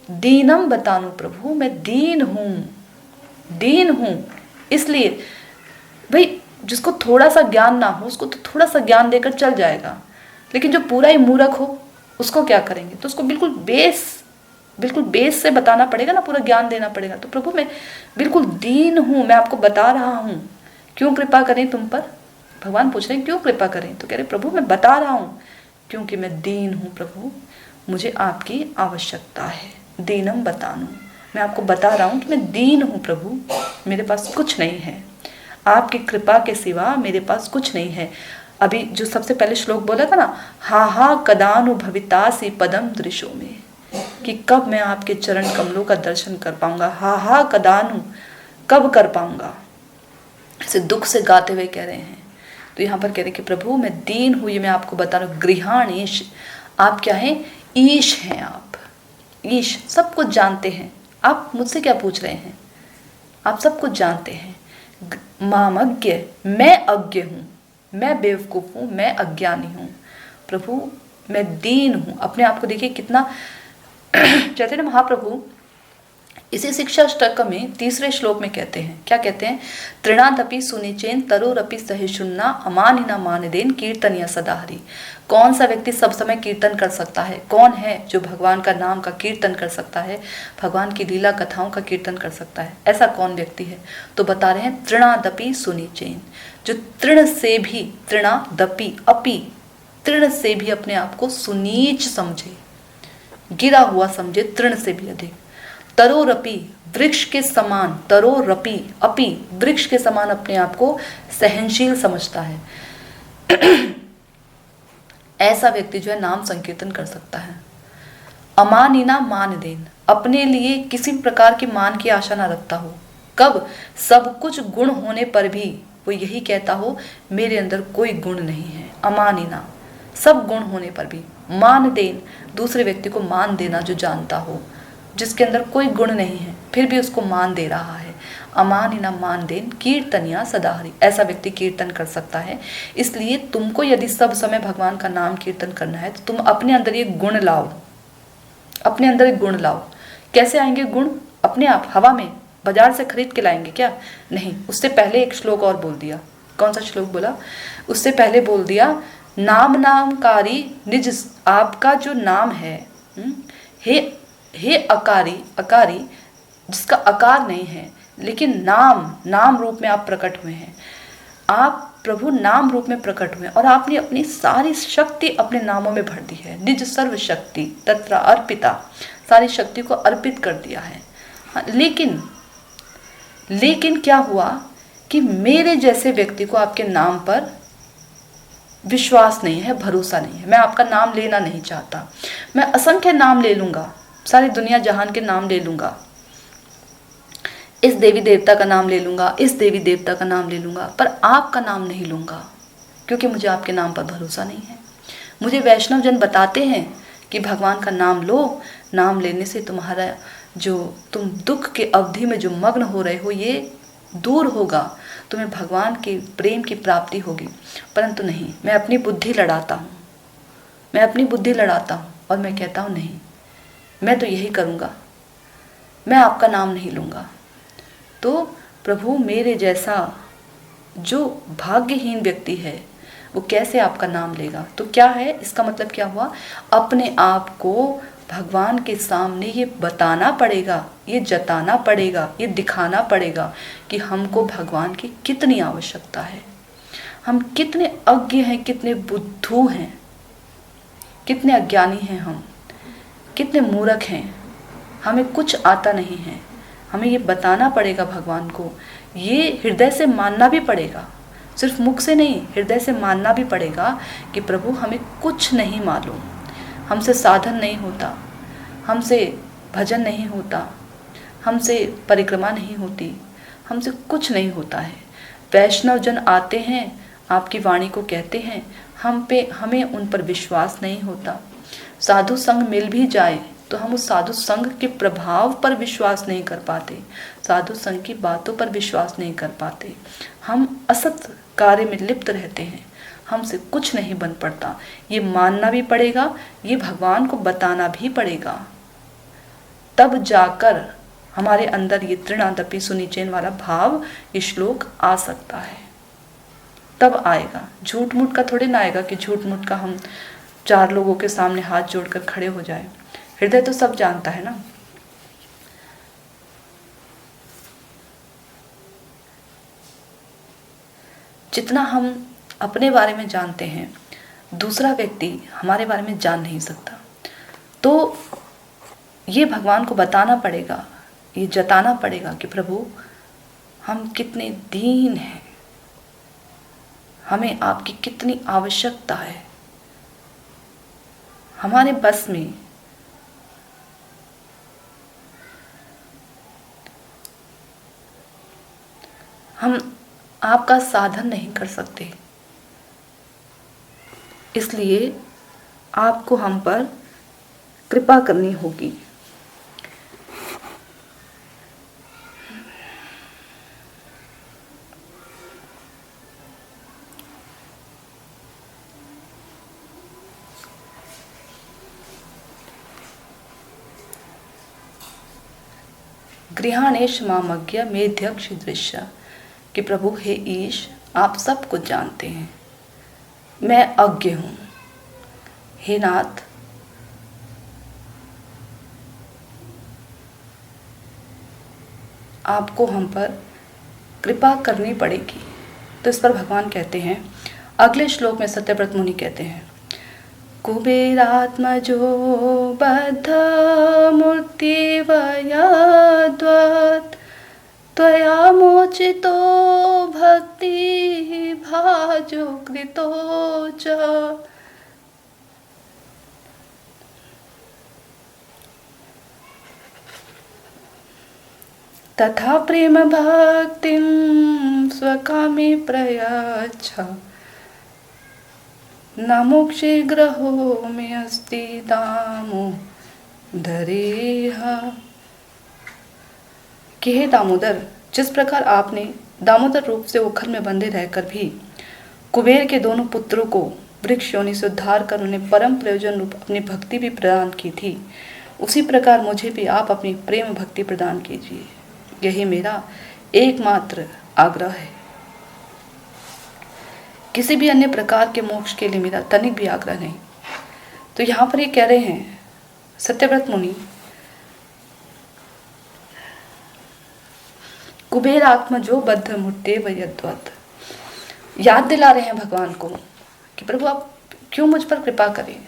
दीनम बतानु प्रभु, मैं दीन हूं, इसलिए भाई जिसको थोड़ा सा ज्ञान ना हो उसको तो थोड़ा सा ज्ञान देकर चल जाएगा, लेकिन जो पूरा ही मूर्ख हो उसको क्या करेंगे? तो उसको बिल्कुल बेस से बताना पड़ेगा ना, पूरा ज्ञान देना पड़ेगा। तो प्रभु मैं बिल्कुल दीन हूँ, मैं आपको बता रहा हूँ, क्यों कृपा करें तुम पर? भगवान पूछ रहे हैं क्यों कृपा करें? तो कह रहे प्रभु मैं बता रहा हूँ क्योंकि मैं दीन हूँ प्रभु, मुझे आपकी आवश्यकता है। दीनम बतानु, मैं आपको बता रहा हूँ कि मैं दीन हूँ प्रभु, मेरे पास कुछ नहीं है, आपकी कृपा के सिवा मेरे पास कुछ नहीं है। अभी जो सबसे पहले श्लोक बोला था ना, हा कदानुभवितासी पदम दृशो में, कि कब मैं आपके चरण कमलों का दर्शन कर पाऊंगा। हा कदानु, कब कर पाऊंगा, ऐसे दुख से गाते हुए कह रहे हैं। तो यहाँ पर कह रहे हैं कि प्रभु मैं दीन हूँ, ये मैं आपको बता रहा हूँ। गृहाणीश, आप क्या हैं? ईश हैं आप, ईश, सब कुछ जानते हैं। आप मुझसे क्या पूछ रहे हैं? आप सब कुछ जानते हैं। मामज्ञ, मैं अज्ञ हूँ, मैं बेवकूफ़ हूँ, मैं अज्ञानी हूँ। प्रभु मैं दीन हूँ। अपने आप को देखिए कितना कहते हैं ना महाप्रभु इसी शिक्षा अष्टक में तीसरे श्लोक में कहते हैं, क्या कहते हैं? तृणादपि सुनिचेन तरुरपि सहिष्णुना अमानिना मानदेन कीर्तनिया सदा हरि। कौन सा व्यक्ति सब समय कीर्तन कर सकता है? कौन है जो भगवान का नाम का कीर्तन कर सकता है, भगवान की लीला कथाओं का कीर्तन कर सकता है? ऐसा कौन व्यक्ति है? तो बता रहे हैं तृणादपि सुनिचेन, जो तृण से भी, तृणादपि अपि, तृण से भी अपने आप को सुनीच समझे, गिरा हुआ समझे, तृण से भी अधिक। तरोरपि, वृक्ष के समान, तरोरपि अपि, वृक्ष के समान अपने आप को सहनशील समझता है। ऐसा व्यक्ति जो है नाम संकीर्तन कर सकता है। अमानिना मानदेन, अपने लिए किसी प्रकार की मान की आशा ना रखता हो। कब? सब कुछ गुण होने पर भी वो यही कहता हो मेरे अंदर कोई गुण नहीं है। अमानिना, सब गुण होने पर भी। मानदेन, दूसरे व्यक्ति को मान देना, जो जानता हो, जिसके अंदर कोई गुण नहीं है फिर भी उसको मान दे रहा है। अमानिना मानदेन कीर्तनिया सदा हरि, ऐसा व्यक्ति कीर्तन कर सकता है। इसलिए तुमको यदि सब समय भगवान का नाम कीर्तन करना है तो तुम अपने अंदर ये गुण लाओ, अपने अंदर एक गुण लाओ। कैसे आएंगे गुण? अपने आप, हवा में, बाजार से खरीद के लाएंगे क्या? नहीं। उससे पहले एक श्लोक और बोल दिया। कौन सा श्लोक बोला? उससे पहले बोल दिया, नाम नामकारी निज, आपका जो नाम है, हे अकारी, अकारी जिसका आकार नहीं है, लेकिन नाम रूप में आप प्रकट हुए हैं। आप प्रभु नाम रूप में प्रकट हुए और आपने अपनी सारी शक्ति अपने नामों में भर दी है। निज सर्व शक्ति तत्र अर्पिता, सारी शक्ति को अर्पित कर दिया है। हाँ, लेकिन क्या हुआ कि मेरे जैसे व्यक्ति को आपके नाम पर विश्वास नहीं है, भरोसा नहीं है। मैं आपका नाम लेना नहीं चाहता। मैं असंख्य नाम ले लूंगा, सारी दुनिया जहान के नाम ले लूंगा, इस देवी देवता का नाम ले लूंगा, इस देवी देवता का नाम ले लूंगा, पर आपका नाम नहीं लूंगा, क्योंकि मुझे आपके नाम पर भरोसा नहीं है। मुझे वैष्णव जन बताते हैं कि भगवान का नाम लो, नाम लेने से तुम्हारा जो तुम दुख के अवधि में जो मग्न हो रहे हो ये दूर होगा, तुम्हें भगवान के प्रेम की प्राप्ति होगी। परंतु नहीं, मैं अपनी बुद्धि लड़ाता हूँ, मैं अपनी बुद्धि लड़ाता हूँ और मैं कहता हूँ नहीं, मैं तो यही करूँगा, मैं आपका नाम नहीं लूँगा। तो प्रभु मेरे जैसा जो भाग्यहीन व्यक्ति है वो कैसे आपका नाम लेगा? तो क्या है इसका मतलब? क्या हुआ? अपने आप को भगवान के सामने ये बताना पड़ेगा, ये जताना पड़ेगा, ये दिखाना पड़ेगा कि हमको भगवान की कितनी आवश्यकता है, हम कितने अज्ञ हैं, कितने बुद्धू हैं, कितने अज्ञानी हैं हम, कितने मूर्ख हैं, हमें कुछ आता नहीं है। हमें ये बताना पड़ेगा भगवान को, ये हृदय से मानना भी पड़ेगा, सिर्फ मुख से नहीं, हृदय से मानना भी पड़ेगा कि प्रभु हमें कुछ नहीं मालूम, हमसे साधन नहीं होता, हमसे भजन नहीं होता, हमसे परिक्रमा नहीं होती, हमसे कुछ नहीं होता है। वैष्णव जन आते हैं, आपकी वाणी को कहते हैं, हमें उन पर विश्वास नहीं होता। साधु संग मिल भी जाए तो हम उस साधु संघ के प्रभाव पर विश्वास नहीं कर पाते, साधु संघ की बातों पर विश्वास नहीं कर पाते। हम असत कार्य में लिप्त रहते हैं, हमसे कुछ नहीं बन पड़ता। ये मानना भी पड़ेगा, ये भगवान को बताना भी पड़ेगा, तब जाकर हमारे अंदर ये तृणादपि सुनिचेन वाला भाव, ये श्लोक आ सकता है, तब आएगा। झूठ मूठ का थोड़े ना आएगा कि झूठ मूठ का हम 4 लोगों के सामने हाथ जोड़कर खड़े हो जाए। हृदय तो सब जानता है ना। जितना हम अपने बारे में जानते हैं दूसरा व्यक्ति हमारे बारे में जान नहीं सकता। तो ये भगवान को बताना पड़ेगा, ये जताना पड़ेगा कि प्रभु हम कितने दीन हैं, हमें आपकी कितनी आवश्यकता है। हमारे बस में हम आपका साधन नहीं कर सकते, इसलिए आपको हम पर कृपा करनी होगी। गृहाणेश मामज्ञ मेध्यक्ष दृश्य, कि प्रभु हे ईश आप सब कुछ जानते हैं, मैं अज्ञ हूँ। हे नाथ, आपको हम पर कृपा करनी पड़ेगी। तो इस पर भगवान कहते हैं, अगले श्लोक में सत्यव्रत मुनि कहते हैं, कुबेरात्मजो बद्ध मूर्तिवयद्वत् त्वया मोचितो भक्ति भाजो कृतो च। तथा प्रेम भक्तिं स्वकामे प्रयच्छ, न मोक्षे ग्रहो में अस्ति दामोदरेह। कि हे दामोदर, जिस प्रकार आपने दामोदर रूप से उखल में बंधे रहकर भी कुबेर के दोनों पुत्रों को वृक्ष योनि से उद्धार कर उन्हें परम प्रयोजन रूप अपनी भक्ति भी प्रदान की थी, उसी प्रकार मुझे भी आप अपनी प्रेम भक्ति प्रदान कीजिए। यही मेरा एकमात्र आग्रह है। किसी भी अन्य प्रकार के मोक्ष के लिए मेरा तनिक भी आग्रह नहीं। तो यहाँ पर ये कह रहे हैं सत्यव्रत मुनि, कुबेर आत्मजो बद्ध मूर्ते वयद्वत्, याद दिला रहे हैं भगवान को कि प्रभु आप क्यों मुझ पर कृपा करें।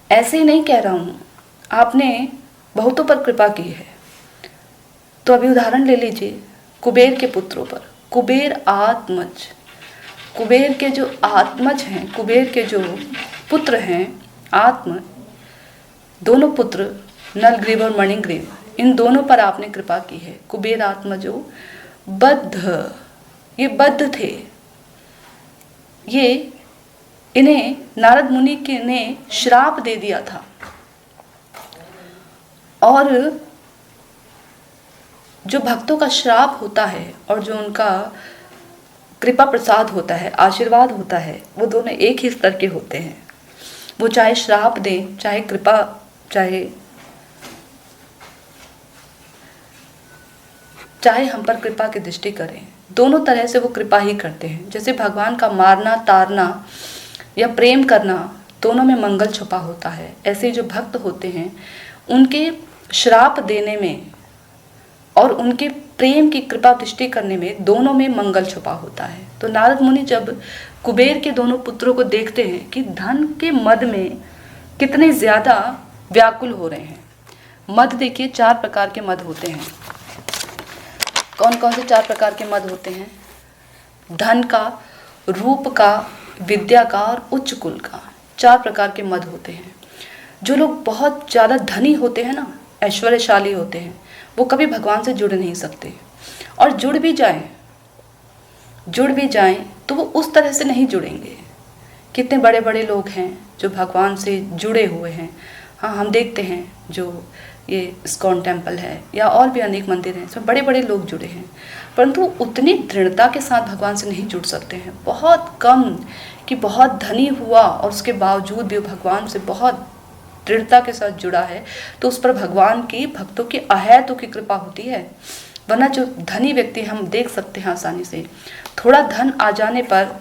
ऐसे ही नहीं कह रहा हूँ, आपने बहुतों पर कृपा की है। तो अभी उदाहरण ले लीजिए कुबेर के पुत्रों पर। कुबेर आत्मज, कुबेर के जो आत्मज हैं, कुबेर के जो पुत्र हैं आत्म, दोनों पुत्र नलग्रीव और मणिग्रीव, इन दोनों पर आपने कृपा की है। कुबेर आत्मजो बद्ध, ये बद्ध थे, ये इन्हें नारद मुनि के ने श्राप दे दिया था और जो भक्तों का श्राप होता है और जो उनका कृपा प्रसाद होता है, आशीर्वाद होता है, वो दोनों एक ही स्तर के होते हैं। वो चाहे श्राप दें, चाहे कृपा, चाहे हम पर कृपा की दृष्टि करें, दोनों तरह से वो कृपा ही करते हैं। जैसे भगवान का मारना, तारना या प्रेम करना, दोनों में मंगल छुपा होता है, ऐसे जो भक्त होते हैं उनके श्राप देने में और उनके प्रेम की कृपा दृष्टि करने में, दोनों में मंगल छुपा होता है। तो नारद मुनि जब कुबेर के दोनों पुत्रों को देखते हैं कि धन के मद में कितने ज्यादा व्याकुल हो रहे हैं। मद देखिए, 4 प्रकार के मद होते हैं। कौन कौन से 4 प्रकार के मद होते हैं? धन का, रूप का, विद्या का और उच्च कुल का, 4 प्रकार के मद होते हैं। जो लोग बहुत ज़्यादा धनी होते हैं ना, ऐश्वर्यशाली होते हैं, वो कभी भगवान से जुड़ नहीं सकते, और जुड़ भी जाएं तो वो उस तरह से नहीं जुड़ेंगे। कितने बड़े बड़े लोग हैं जो भगवान से जुड़े हुए हैं। हाँ, हम देखते हैं जो ये इस्कॉन टेम्पल है या और भी अनेक मंदिर हैं, इसमें बड़े बड़े लोग जुड़े हैं, परंतु उतनी दृढ़ता के साथ भगवान से नहीं जुड़ सकते हैं। बहुत कम कि बहुत धनी हुआ और उसके बावजूद भी भगवान से बहुत दृढ़ता के साथ जुड़ा है, तो उस पर भगवान की, भक्तों की अहेतु की कृपा होती है। वरना जो धनी व्यक्ति, हम देख सकते हैं आसानी से, थोड़ा धन आ जाने पर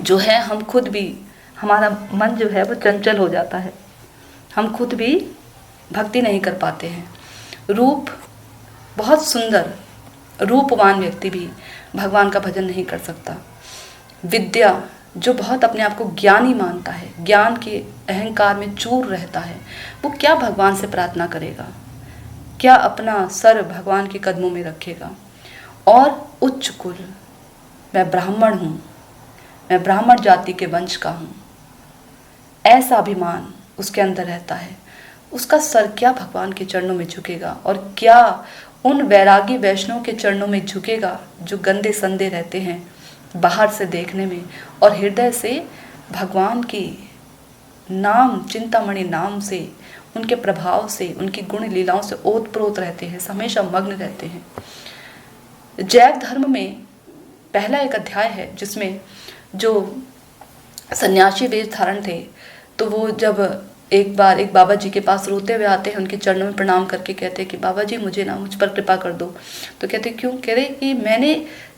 जो है हम खुद भी, हमारा मन जो है वो चंचल हो जाता है, हम खुद भी भक्ति नहीं कर पाते हैं। रूप, बहुत सुंदर रूपवान व्यक्ति भी भगवान का भजन नहीं कर सकता। विद्या, जो बहुत अपने आप को ज्ञानी मानता है, ज्ञान के अहंकार में चूर रहता है, वो क्या भगवान से प्रार्थना करेगा, क्या अपना सर भगवान के कदमों में रखेगा। और उच्च कुल, मैं ब्राह्मण हूँ, मैं ब्राह्मण जाति के वंश का हूँ, ऐसा अभिमान उसके अंदर रहता है। उसका सर क्या भगवान के चरणों में झुकेगा, और क्या उन वैरागी वैष्णव के चरणों में झुकेगा जो गंदे संदे रहते हैं बाहर से देखने में, और हृदय से भगवान की नाम, चिंतामणि नाम से, उनके प्रभाव से, उनकी गुण लीलाओं से ओतप्रोत रहते हैं, हमेशा मग्न रहते हैं। जैव धर्म में पहला एक अध्याय है जिसमें जो सन्यासी वेश धारण थे, तो वो जब एक बार एक बाबा जी के पास रोते हुए आते हैं, उनके चरणों में प्रणाम करके कहते हैं कि बाबा जी मुझे ना मुझ पर कृपा कर दो। तो कहते क्यों? कह रहे कि मैंने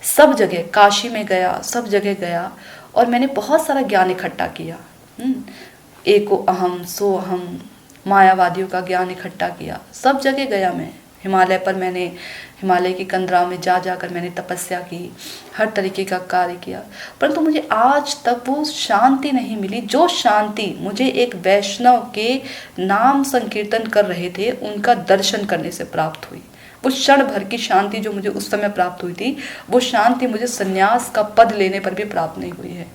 सब जगह, काशी में गया, सब जगह गया और मैंने बहुत सारा ज्ञान इकट्ठा किया। एको अहम सो अहम, मायावादियों का ज्ञान इकट्ठा किया, सब जगह गया मैं। हिमालय पर मैंने, हिमालय की कंदराओं में जा जाकर मैंने तपस्या की, हर तरीके का कार्य किया, परंतु मुझे आज तक वो शांति नहीं मिली जो शांति मुझे एक वैष्णव के नाम संकीर्तन कर रहे थे उनका दर्शन करने से प्राप्त हुई। वो क्षण भर की शांति जो मुझे उस समय प्राप्त हुई थी, वो शांति मुझे संन्यास का पद लेने पर भी प्राप्त नहीं हुई है।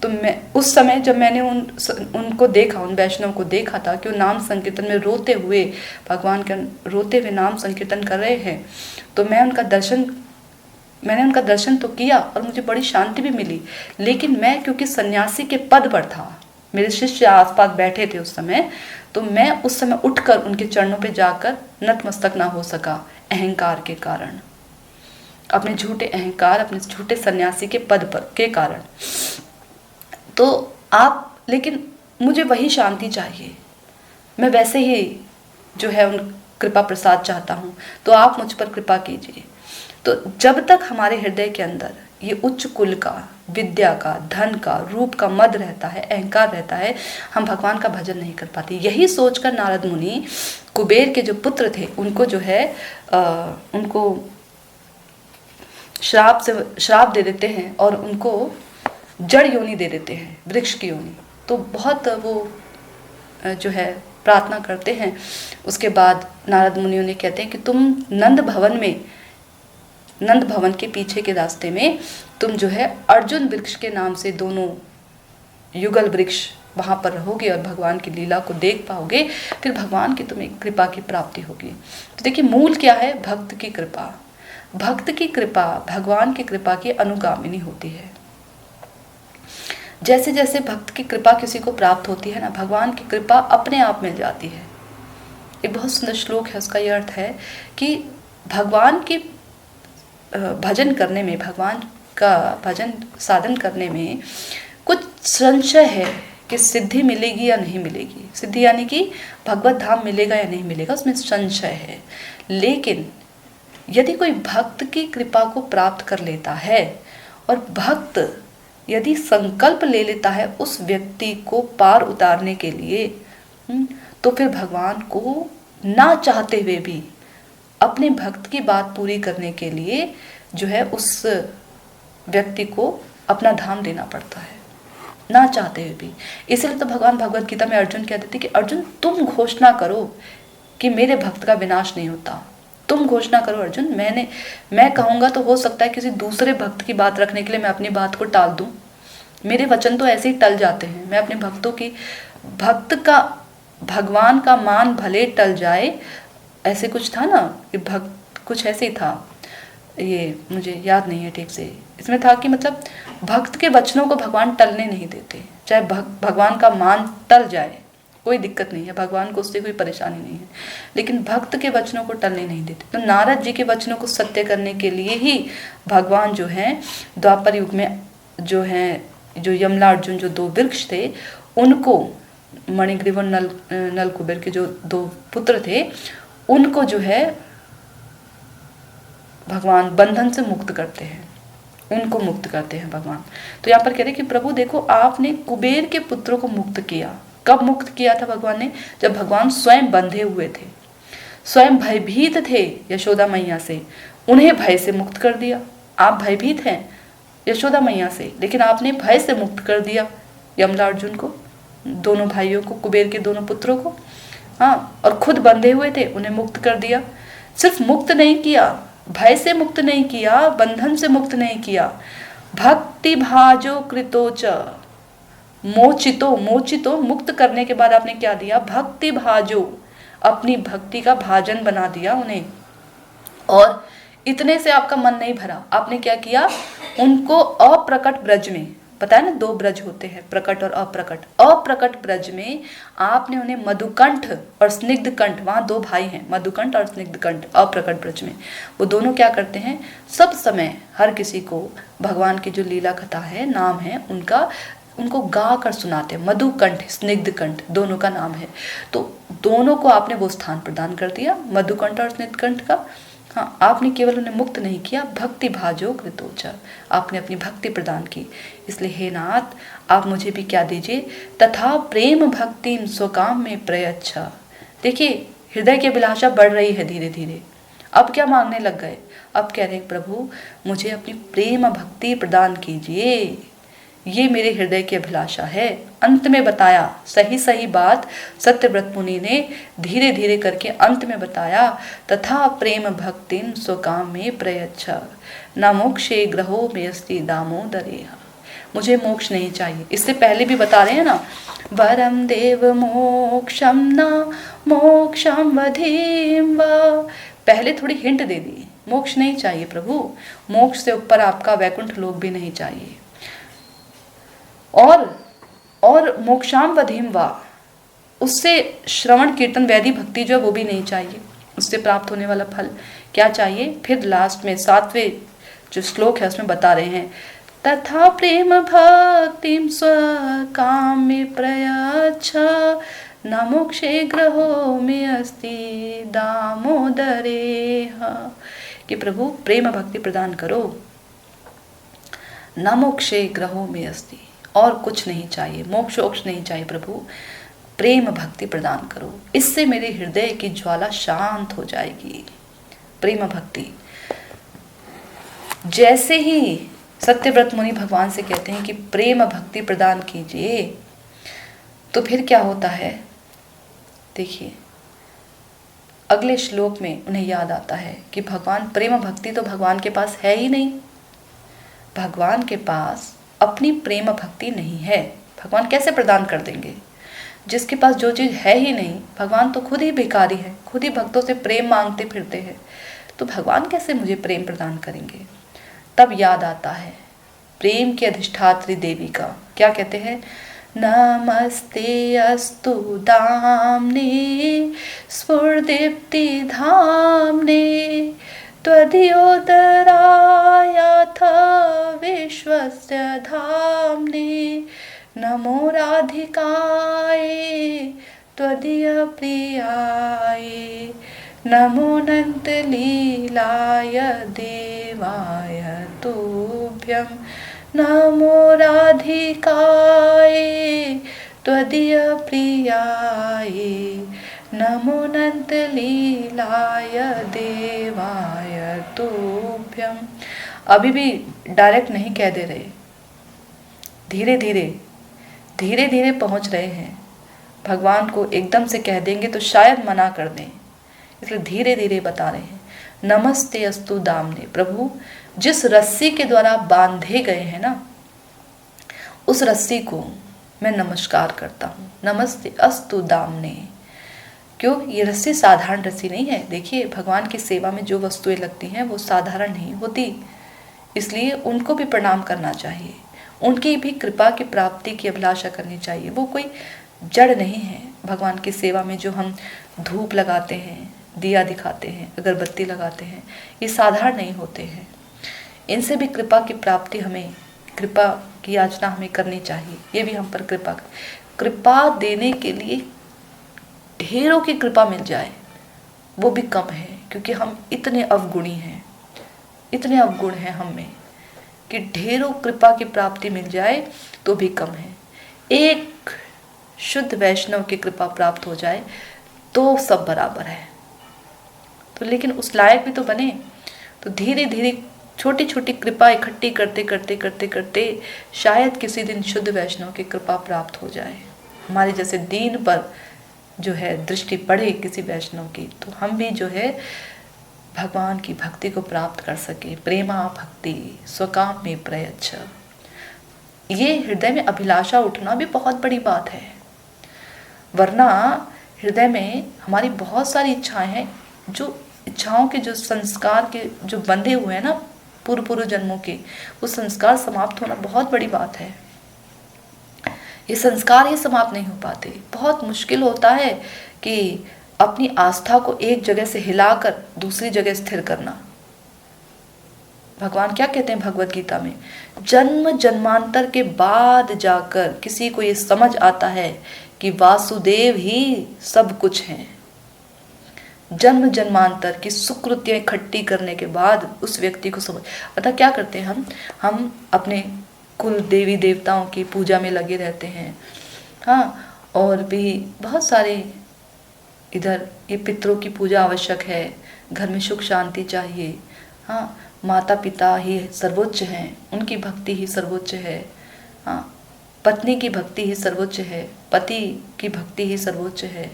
तो मैं उस समय जब मैंने उनको देखा, उन वैष्णव को देखा था कि वो नाम संकीर्तन में रोते हुए, भगवान के रोते हुए नाम संकीर्तन कर रहे हैं, तो मैंने उनका दर्शन तो किया और मुझे बड़ी शांति भी मिली। लेकिन मैं क्योंकि सन्यासी के पद पर था, मेरे शिष्य आसपास बैठे थे उस समय, तो मैं उस समय उठकर उनके चरणों पे जाकर नतमस्तक ना हो सका, अहंकार के कारण, अपने झूठे अहंकार, अपने झूठे सन्यासी के पद पर के कारण। तो आप, लेकिन मुझे वही शांति चाहिए, मैं वैसे ही जो है उन कृपा प्रसाद चाहता हूँ, तो आप मुझ पर कृपा कीजिए। तो जब तक हमारे हृदय के अंदर ये उच्च कुल का, विद्या का, धन का, रूप का मद रहता है, अहंकार रहता है, हम भगवान का भजन नहीं कर पाते। यही सोचकर नारद मुनि कुबेर के जो पुत्र थे उनको जो है उनको श्राप दे देते हैं और उनको जड़ योनि दे देते हैं, वृक्ष की योनि। तो बहुत वो जो है प्रार्थना करते हैं। उसके बाद नारद मुनियों ने कहते हैं कि तुम नंद भवन के पीछे के रास्ते में तुम जो है अर्जुन वृक्ष के नाम से दोनों युगल वृक्ष, वहाँ पर रहोगे और भगवान की लीला को देख पाओगे, फिर भगवान की तुम्हें कृपा की प्राप्ति होगी। तो देखिए मूल क्या है? भक्त की कृपा। भक्त की कृपा भगवान की कृपा की अनुगामिनी होती है। जैसे जैसे भक्त की कृपा किसी को प्राप्त होती है ना, भगवान की कृपा अपने आप मिल जाती है। एक बहुत सुंदर श्लोक है, उसका यह अर्थ है कि भगवान की भजन करने में, भगवान का भजन साधन करने में कुछ संशय है कि सिद्धि मिलेगी या नहीं मिलेगी। सिद्धि यानी कि भगवत धाम मिलेगा या नहीं मिलेगा, उसमें संशय है। लेकिन यदि कोई भक्त की कृपा को प्राप्त कर लेता है और भक्त यदि संकल्प ले लेता है उस व्यक्ति को पार उतारने के लिए, तो फिर भगवान को ना चाहते हुए भी अपने भक्त की बात पूरी करने के लिए जो है उस व्यक्ति को अपना धाम देना पड़ता है, ना चाहते हुए भी। इसलिए तो भगवान भगवत गीता में अर्जुन कहते थे कि अर्जुन तुम घोषणा करो कि मेरे भक्त का विनाश नहीं होता। तुम घोषणा करो अर्जुन, मैं कहूँगा तो हो सकता है किसी दूसरे भक्त की बात रखने के लिए मैं अपनी बात को टाल दूँ। मेरे वचन तो ऐसे ही टल जाते हैं। मैं अपने भक्तों की, भक्त का, भगवान का मान भले टल जाए, ऐसे कुछ था ना कि भक्त कुछ ऐसे ही था, ये मुझे याद नहीं है ठीक से, इसमें था कि मतलब भक्त के वचनों को भगवान टलने नहीं देते। चाहे भगवान का मान टल जाए कोई दिक्कत नहीं है, भगवान को उससे कोई परेशानी नहीं है, लेकिन भक्त के वचनों को टलने नहीं देते। तो नारद जी के वचनों को सत्य करने के लिए ही भगवान जो हैं द्वापर युग में जो हैं, जो यमला अर्जुन जो दो वृक्ष थे, उनको मणिग्रीव और नल कुबेर के जो दो पुत्र थे, उनको जो है भगवान बंधन से मुक्त करते हैं, उनको मुक्त करते हैं भगवान। तो यहाँ पर कह रहे कि प्रभु देखो आपने कुबेर के पुत्रों को मुक्त किया। कब मुक्त किया था भगवान ने? जब भगवान स्वयं बंधे हुए थे, स्वयं भयभीत थे यशोदा मैया से, उन्हें भय से मुक्त कर दिया। आप भयभीत हैं यशोदा मैया से, लेकिन आपने भय से मुक्त कर दिया यमला अर्जुन को, दोनों भाइयों को, कुबेर के दोनों पुत्रों को। हाँ, और खुद बंधे हुए थे, उन्हें मुक्त कर दिया। सिर्फ मुक्त नहीं किया, भय से मुक्त नहीं किया, बंधन से मुक्त नहीं किया, भक्ति भाजो कृतोच, मोचितो मुक्त करने के बाद आपने क्या दिया? भक्ति भाजो, अपनी भक्ति का भाजन बना दिया उन्हें। और इतने से आपका मन नहीं भरा, आपने क्या किया? उनको अप्रकट ब्रज में, पता है ना दो ब्रज होते हैं, प्रकट और अप्रकट। अप्रकट ब्रज में आपने उन्हें मधुकंठ और स्निग्ध कंठ, वहाँ दो भाई हैं, मधुकंठ और स्निग्ध कंठ, अप्रकट ब्रज में। वो दोनों क्या करते हैं? सब समय हर किसी को भगवान की जो लीला कथा है, नाम है, उनका उनको गा कर सुनाते हैं। मधुकंठ, स्निग्ध कंठ दोनों का नाम है। तो दोनों को आपने वो स्थान प्रदान कर दिया, मधुकंठ और स्निग्ध कंठ का। हाँ, आपने केवल उन्हें मुक्त नहीं किया, भक्ति भाजो कृतोच, आपने अपनी भक्ति प्रदान की। इसलिए हे नाथ, आप मुझे भी क्या दीजिए, तथा प्रेम भक्ति स्वकाम में प्रयच्छ। देखिए, हृदय की अभिलाषा बढ़ रही है धीरे धीरे। अब क्या मांगने लग गए, अब कह रहे हैं प्रभु मुझे अपनी प्रेम भक्ति प्रदान कीजिए, ये मेरे हृदय की अभिलाषा है। अंत में बताया सही सही बात सत्यव्रत मुनि ने धीरे धीरे करके अंत में बताया, तथा प्रेम भक्ति स्वकाम में प्रयच्छ न मोक्षे ग्रहो में अस्ति दामोदरेह। मुझे मोक्ष नहीं चाहिए। इससे पहले भी बता रहे हैं ना, वरम देव मोक्षम न मोक्षम वधीम व। पहले थोड़ी हिंट दे दी, मोक्ष नहीं चाहिए प्रभु, मोक्ष से ऊपर आपका वैकुंठ लोक भी नहीं चाहिए। और मोक्षाम वधीम वा, उससे श्रवण कीर्तन वैधि भक्ति जो है वो भी नहीं चाहिए, उससे प्राप्त होने वाला फल क्या चाहिए। फिर लास्ट में 7वें जो श्लोक है उसमें बता रहे हैं, तथा प्रेम भक्तिम स्वकाम में प्रयच्छ न मोक्षे ग्रहो में अस्ति दामोदरेह। कि प्रभु प्रेम भक्ति प्रदान करो, न मोक्षे ग्रहो में अस्ति, और कुछ नहीं चाहिए, मोक्ष वोक्ष नहीं चाहिए प्रभु, प्रेम भक्ति प्रदान करो, इससे मेरे हृदय की ज्वाला शांत हो जाएगी। प्रेम भक्ति, जैसे ही सत्यव्रत मुनि भगवान से कहते हैं कि प्रेम भक्ति प्रदान कीजिए, तो फिर क्या होता है देखिए, अगले श्लोक में उन्हें याद आता है कि भगवान, प्रेम भक्ति तो भगवान के पास है ही नहीं, भगवान के पास अपनी प्रेम भक्ति नहीं है। भगवान कैसे प्रदान कर देंगे जिसके पास जो चीज़ है ही नहीं। भगवान तो खुद ही भिखारी है, खुद ही भक्तों से प्रेम मांगते फिरते हैं, तो भगवान कैसे मुझे प्रेम प्रदान करेंगे। तब याद आता है प्रेम की अधिष्ठात्री देवी का, क्या कहते हैं, नमस्ते अस्तु दाम्ने स्फुरदीप्ति धाम्ने त्वदीयोदरायाथ विश्वस्य धाम्ने नमो राधिकाय त्वदीय प्रियाय नमो नंत लीलाय देवाय तुभ्यं नमो राधिकाय त्वदीय प्रियाय नमो नंत लीलाय देवाय तुभ्यं। अभी भी डायरेक्ट नहीं कह दे रहे, धीरे धीरे पहुंच रहे हैं। भगवान को एकदम से कह देंगे तो शायद मना कर दें, इसलिए धीरे धीरे बता रहे हैं। नमस्ते अस्तु दाम्ने, प्रभु जिस रस्सी के द्वारा बांधे गए हैं ना, उस रस्सी को मैं नमस्कार करता हूँ। नमस्ते अस्तु दाम्ने, क्यों, ये रस्सी साधारण रस्सी नहीं है। देखिए, भगवान की सेवा में जो वस्तुएं लगती हैं वो साधारण नहीं होती, इसलिए उनको भी प्रणाम करना चाहिए, उनकी भी कृपा की प्राप्ति की अभिलाषा करनी चाहिए। वो कोई जड़ नहीं है। भगवान की सेवा में जो हम धूप लगाते हैं, दिया दिखाते हैं, अगरबत्ती लगाते हैं, ये साधारण नहीं होते हैं। इनसे भी कृपा की प्राप्ति, हमें कृपा की याचना हमें करनी चाहिए। ये भी हम पर कृपा देने के लिए ढेरों की कृपा मिल जाए वो भी कम है, क्योंकि हम इतने अवगुणी हैं, इतने अवगुण हैं हम में कि ढेरों कृपा की प्राप्ति मिल जाए तो भी कम है। एक शुद्ध वैष्णव की कृपा प्राप्त हो जाए तो सब बराबर है। तो लेकिन उस लायक भी तो बने। तो धीरे धीरे छोटी छोटी कृपा इकट्ठी करते करते करते करते शायद किसी दिन शुद्ध वैष्णव की कृपा प्राप्त हो जाए। हमारे जैसे दीन पर जो है दृष्टि पड़े किसी वैष्णव की, तो हम भी जो है भगवान की भक्ति को प्राप्त कर सके। प्रेमा भक्ति स्वकाम में प्रयच्छ, ये हृदय में अभिलाषा उठना भी बहुत बड़ी बात है। वरना हृदय में हमारी बहुत सारी इच्छाएं हैं, जो इच्छाओं के जो संस्कार के जो बंधे हुए हैं ना पूर्व जन्मों के, वो संस्कार समाप्त होना बहुत बड़ी बात है। ये संस्कार ही समाप्त नहीं हो पाते। बहुत मुश्किल होता है कि अपनी आस्था को एक जगह से हिलाकर दूसरी जगह स्थिर करना। भगवान क्या कहते हैं भगवत गीता में, जन्म जन्मांतर के बाद जाकर किसी को ये समझ आता है कि वासुदेव ही सब कुछ हैं। जन्म जन्मांतर की सुकृतियाँ इकट्ठी करने के बाद उस व्यक्ति को समझ, पता क्या करते हैं हम अपने कुल देवी देवताओं की पूजा में लगे रहते हैं, हाँ, और भी बहुत सारे इधर ये पितरों की पूजा आवश्यक है, घर में सुख शांति चाहिए, हाँ, माता पिता ही सर्वोच्च हैं, उनकी भक्ति ही सर्वोच्च है, हाँ, पत्नी की भक्ति ही सर्वोच्च है, पति की भक्ति ही सर्वोच्च है,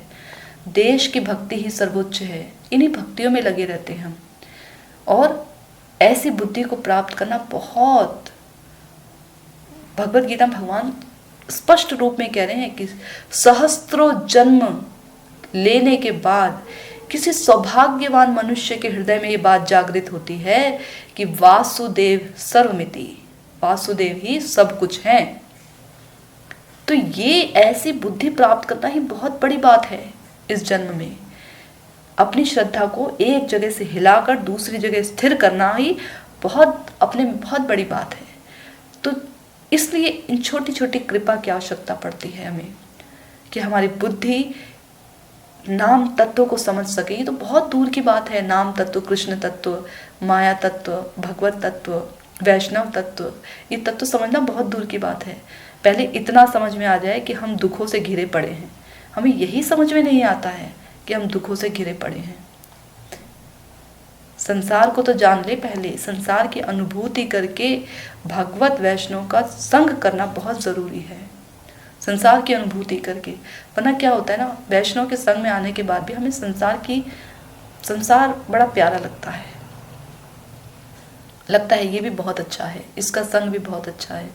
देश की भक्ति ही सर्वोच्च है। इन्हीं भक्तियों में लगे रहते हैं हम। और ऐसी बुद्धि को प्राप्त करना बहुत, भगवत गीता में भगवान स्पष्ट रूप में कह रहे हैं कि सहस्त्रों जन्म लेने के बाद किसी सौभाग्यवान मनुष्य के हृदय में ये बात जागृत होती है कि वासुदेव सर्वमिति, वासुदेव ही सब कुछ है। तो ये ऐसी बुद्धि प्राप्त करना ही बहुत बड़ी बात है इस जन्म में। अपनी श्रद्धा को एक जगह से हिलाकर दूसरी जगह स्थिर करना ही बहुत अपने में बहुत बड़ी बात है। तो इसलिए इन छोटी छोटी कृपा की आवश्यकता पड़ती है हमें, कि हमारी बुद्धि नाम तत्व को समझ सके। ये तो बहुत दूर की बात है, नाम तत्व, कृष्ण तत्व, माया तत्व, भगवत तत्व, वैष्णव तत्व, ये तत्व समझना बहुत दूर की बात है। पहले इतना समझ में आ जाए कि हम दुखों से घिरे पड़े हैं। हमें यही समझ में नहीं आता है कि हम दुखों से घिरे पड़े हैं। संसार को तो जान ले, पहले संसार की अनुभूति करके भगवत वैष्णव का संग करना बहुत ज़रूरी है, संसार की अनुभूति करके। वरना क्या होता है ना, वैष्णव के संग में आने के बाद भी हमें संसार बड़ा प्यारा लगता है ये भी बहुत अच्छा है, इसका संग भी बहुत अच्छा है,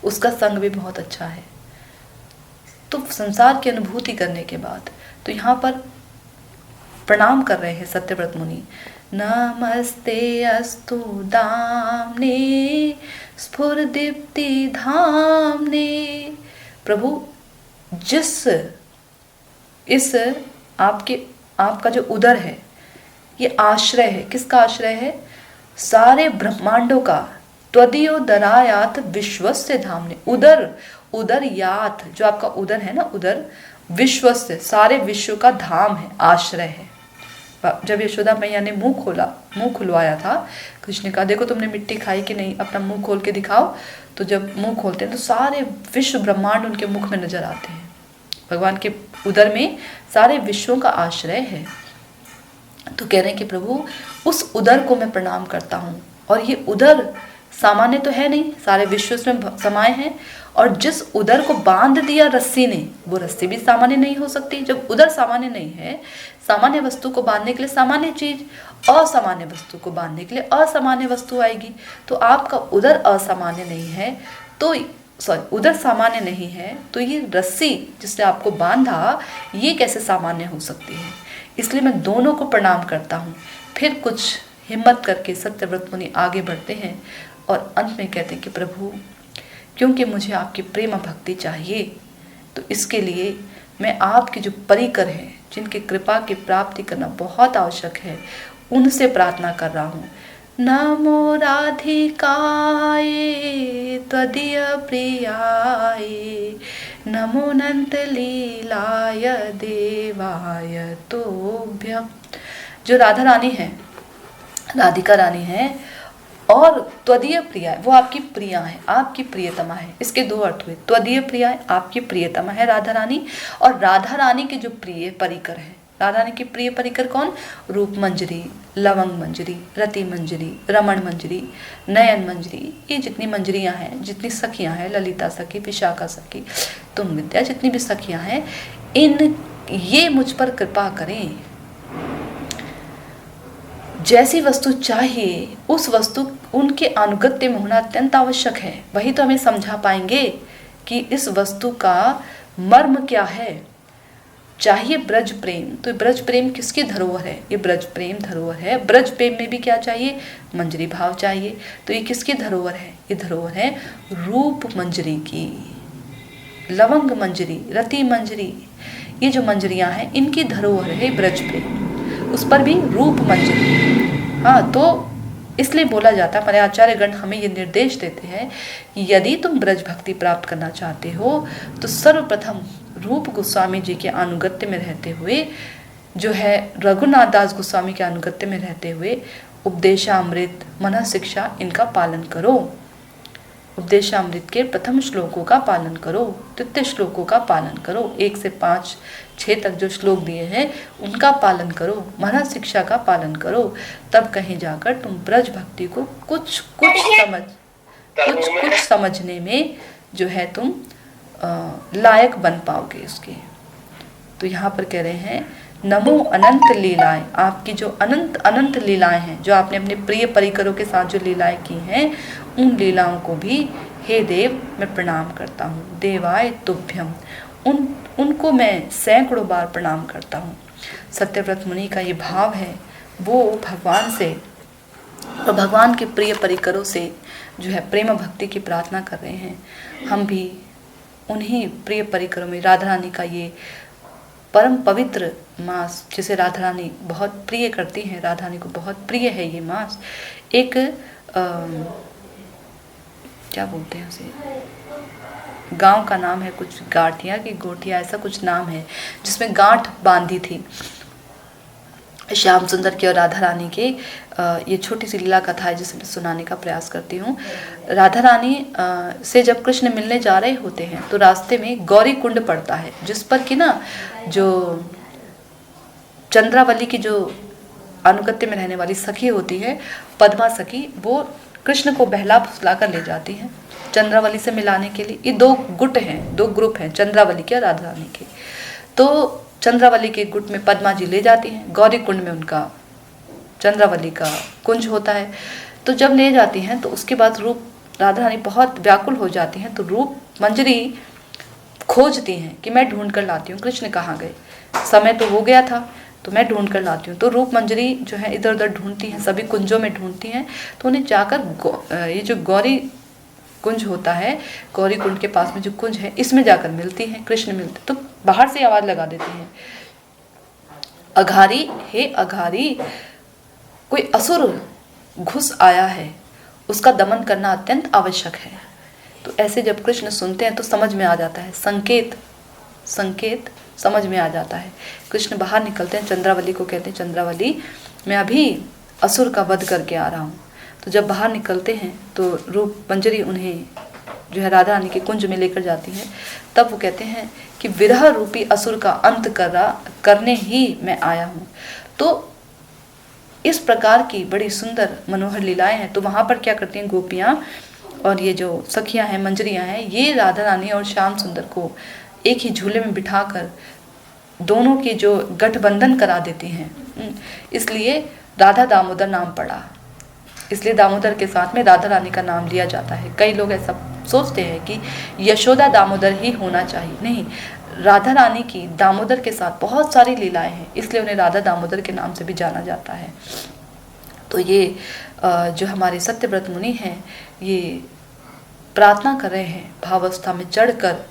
उसका संग भी बहुत अच्छा है। तो संसार की अनुभूति करने के बाद तो यहाँ पर प्रणाम कर रहे हैं सत्यव्रत मुनि, नमस्ते अस्तु दाम्ने स्फुरदीप्ति धाम्ने। प्रभु, जिस इस आपका जो उदर है, ये आश्रय है, किसका आश्रय है? सारे ब्रह्मांडों का। त्वदीयोदरायात विश्वस्य धाम्ने। उदर यात, जो आपका उदर है ना, उदर विश्वस्य, सारे विश्व का धाम है, आश्रय है। जब यशोदा मैया ने मुंह खुलवाया था, कृष्ण ने कहा देखो तुमने मिट्टी खाई कि नहीं, अपना मुंह खोल के दिखाओ। तो जब मुंह खोलते हैं तो सारे विश्व ब्रह्मांड उनके मुख में नजर आते हैं। भगवान के उदर में सारे विश्वों का आश्रय है। तो कह रहे हैं कि प्रभु, उस उदर को मैं प्रणाम करता हूँ। और ये उदर सामान्य तो है नहीं, सारे विश्व में समाये हैं। और जिस उदर को बांध दिया रस्सी ने, वो रस्सी भी सामान्य नहीं हो सकती। जब उदर सामान्य नहीं है, सामान्य वस्तु को बांधने के लिए सामान्य चीज, असामान्य वस्तु को बांधने के लिए असामान्य वस्तु आएगी। तो आपका उदर असामान्य नहीं है, तो उदर सामान्य नहीं है, तो ये रस्सी जिसने आपको बांधा, ये कैसे सामान्य हो सकती है? इसलिए मैं दोनों को प्रणाम करता हूँ। फिर कुछ हिम्मत करके सत्यव्रत मुनि आगे बढ़ते हैं और अंत में कहते हैं कि प्रभु, क्योंकि मुझे आपकी प्रेम भक्ति चाहिए, तो इसके लिए मैं आपके जो परिकर हैं, जिनकी कृपा की प्राप्ति करना बहुत आवश्यक है, उनसे प्रार्थना कर रहा हूँ। नमो राधिकाय त्वदीय प्रियाय, नमो अनंत लीलाय देवाय तोभ्यम्। जो राधा रानी है, राधिका रानी है, और त्वदीय प्रिया, वो आपकी प्रिया है, आपकी प्रियतमा है। इसके दो अर्थ हुए, त्वदीय प्रिया आपकी प्रियतमा है राधा रानी, और राधा रानी के जो प्रिय परिकर है। राधा रानी की प्रिय परिकर कौन? रूप मंजरी, लवंग मंजरी, रति मंजरी, रमण मंजरी, नयन मंजरी, ये जितनी मंजरियां हैं, जितनी सखियां हैं, ललिता सखी, विशाखा सखी, तुंग विद्या, जितनी भी सखियां हैं, ये मुझ पर कृपा करें। जैसी वस्तु चाहिए उस वस्तु उनके अनुगत्य में होना अत्यंत आवश्यक है। वही तो हमें समझा पाएंगे कि इस वस्तु का मर्म क्या है। चाहिए ब्रज प्रेम, तो ब्रज प्रेम किसकी धरोहर है? ये ब्रज प्रेम धरोहर है। ब्रज प्रेम में भी क्या चाहिए? मंजरी भाव चाहिए। तो ये किसकी धरोहर है? ये धरोहर है रूप मंजरी की, लवंग मंजरी, रति मंजरी, ये जो मंजरियां हैं इनकी धरोहर है ब्रज प्रेम। उस पर भी रूप मंजरी। हाँ, तो इसलिए बोला जाता है, हमारे आचार्यगण हमें ये निर्देश देते हैं कि यदि तुम ब्रज भक्ति प्राप्त करना चाहते हो तो सर्वप्रथम रूप गोस्वामी जी के अनुगत्य में रहते हुए, जो है रघुनाथ दास गोस्वामी के अनुगत्य में रहते हुए उपदेशामृत, मन शिक्षा, इनका पालन करो। उपदेशामृत के प्रथम श्लोकों का पालन करो, द्वितीय श्लोकों का पालन करो, 1 से 5, 6 तक जो श्लोक दिए हैं उनका पालन करो, मन शिक्षा का पालन करो। तब कहीं जाकर तुम ब्रज भक्ति को कुछ कुछ समझने में जो है तुम लायक बन पाओगे उसके। तो यहाँ पर कह रहे हैं नमो अनंत लीलाएं, आपकी जो अनंत अनंत लीलाएं हैं, जो आपने अपने प्रिय परिकरों के साथ जो लीलाएं की हैं, उन लीलाओं को भी हे देव मैं प्रणाम करता हूँ। देवाय तुभ्यम, उनको मैं सैकड़ों बार प्रणाम करता हूँ। सत्यव्रत मुनि का ये भाव है, वो भगवान से और भगवान के प्रिय परिकरों से जो है प्रेम भक्ति की प्रार्थना कर रहे हैं। हम भी उन्हीं प्रिय परिकरों में राधा रानी का ये परम पवित्र मास, जिसे राधा रानी बहुत प्रिय करती हैं, राधा रानी को बहुत प्रिय है ये मास। एक क्या बोलते हैं उसे, गांव का नाम है कुछ, गाठिया की गोटिया, ऐसा कुछ नाम है, जिसमें गांठ बांधी थी श्याम सुंदर की और राधा रानी के। ये छोटी सी लीला कथा है जिसे मैं सुनाने का प्रयास करती हूँ। राधा रानी से जब कृष्ण मिलने जा रहे होते हैं तो रास्ते में गौरी कुंड पड़ता है, जिस पर कि ना जो चंद्रावली की जो अनुगत्य में रहने वाली सखी होती है, पद्मा सखी, वो कृष्ण को बहला फुसला कर ले जाती हैं चंद्रावली से मिलाने के लिए। ये 2 गुट हैं, 2 ग्रुप हैं, चंद्रावली के और राधा रानी के। तो चंद्रावली के गुट में पद्मा जी ले जाती हैं, गौरी कुंड में उनका चंद्रावली का कुंज होता है। तो जब ले जाती हैं तो उसके बाद रूप राधा रानी बहुत व्याकुल हो जाती हैं, तो रूप मंजरी खोजती हैं कि मैं ढूंढ कर लाती हूँ कृष्ण कहाँ गए, समय तो हो गया था तो मैं ढूंढ कर लाती हूँ। तो रूप मंजरी जो है इधर उधर ढूंढती हैं, सभी कुंजों में ढूंढती हैं। तो उन्हें जाकर ये जो गौरी कुंज होता है, गौरी कुंड के पास में जो कुंज है, इसमें जाकर मिलती हैं, कृष्ण मिलते। तो बाहर से आवाज लगा देती हैं, अघारी, हे अघारी, कोई असुर घुस आया है, उसका दमन करना अत्यंत आवश्यक है। तो ऐसे जब कृष्ण सुनते हैं तो समझ में आ जाता है, संकेत समझ में आ जाता है। कृष्ण बाहर निकलते हैं, चंद्रावली को कहते हैं, चंद्रावली मैं अभी असुर का वध करके आ रहा हूँ। तो जब बाहर निकलते हैं तो रूप मंजरी उन्हें जो है राधा रानी के कुंज में लेकर जाती है। तब वो कहते हैं कि विरह रूपी असुर का अंत करने ही मैं आया हूँ। तो इस प्रकार की बड़ी सुंदर मनोहर लीलाएं हैं। तो वहाँ पर क्या करती हैं गोपियाँ और ये जो सखियाँ हैं, मंजरियाँ हैं, ये राधा रानी और श्याम सुंदर को एक ही झूले में बिठाकर दोनों के जो गठबंधन करा देती हैं। इसलिए राधा दामोदर नाम पड़ा, इसलिए दामोदर के साथ में राधा रानी का नाम लिया जाता है। कई लोग ऐसा सोचते हैं कि यशोदा दामोदर ही होना चाहिए, नहीं, राधा रानी की दामोदर के साथ बहुत सारी लीलाएं हैं, इसलिए उन्हें राधा दामोदर के नाम से भी जाना जाता है। तो ये जो हमारे सत्यव्रत मुनि हैं, ये प्रार्थना कर रहे हैं, भावस्था में चढ़कर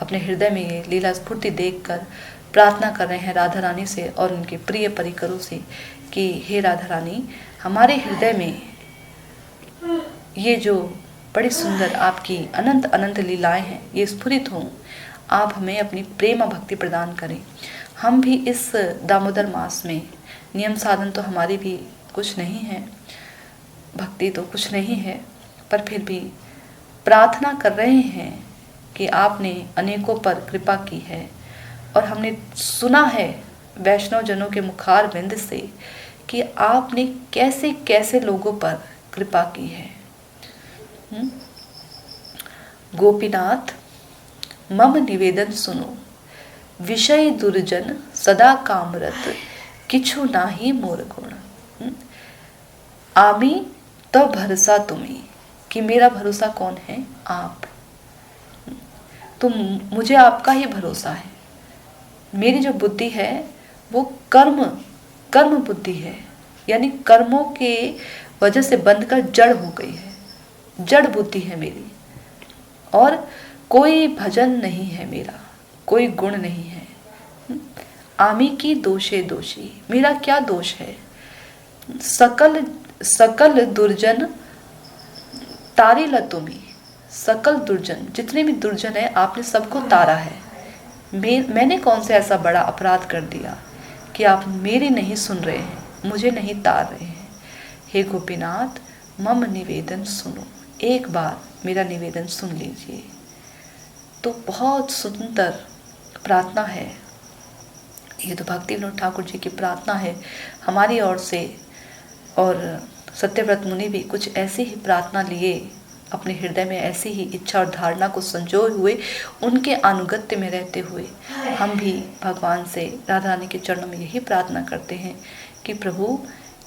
अपने हृदय में ये लीला स्फूर्ति देखकर प्रार्थना कर रहे हैं राधा रानी से और उनके प्रिय परिकरों से कि हे राधा रानी, हमारे हृदय में ये जो बड़ी सुंदर आपकी अनंत अनंत लीलाएं हैं, ये स्फुरित हों। आप हमें अपनी प्रेम भक्ति प्रदान करें। हम भी इस दामोदर मास में, नियम साधन तो हमारी भी कुछ नहीं है, भक्ति तो कुछ नहीं है, पर फिर भी प्रार्थना कर रहे हैं कि आपने अनेकों पर कृपा की है। और हमने सुना है वैष्णव जनों के मुखार बिंद से कि आपने कैसे कैसे लोगों पर कृपा की है। गोपीनाथ मम निवेदन सुनो, विषय दुर्जन सदा कामरत, किछु नाही मोर गुण। आमी तो भरोसा तुम्ही, कि मेरा भरोसा कौन है? आप। तो मुझे आपका ही भरोसा है। मेरी जो बुद्धि है वो कर्म बुद्धि है, यानी कर्मों के वजह से बंधकर जड़ हो गई है, जड़ बुद्धि है मेरी। और कोई भजन नहीं है मेरा, कोई गुण नहीं है। आमी की दोषे दोषी, मेरा क्या दोष है? सकल सकल दुर्जन तारिला तुम्ही, सकल दुर्जन, जितने भी दुर्जन है आपने सबको तारा है। मैंने कौन से ऐसा बड़ा अपराध कर दिया कि आप मेरी नहीं सुन रहे हैं, मुझे नहीं तार रहे हैं। हे गोपीनाथ, मम निवेदन सुनो, एक बार मेरा निवेदन सुन लीजिए। तो बहुत सुंदर प्रार्थना है ये, तो भक्ति विनोद ठाकुर जी की प्रार्थना है हमारी ओर से। और सत्यव्रत मुनि भी कुछ ऐसी ही प्रार्थना लिए, अपने हृदय में ऐसी ही इच्छा और धारणा को संजोए हुए, उनके अनुगत्य में रहते हुए हम भी भगवान से, राधा रानी के चरणों में यही प्रार्थना करते हैं कि प्रभु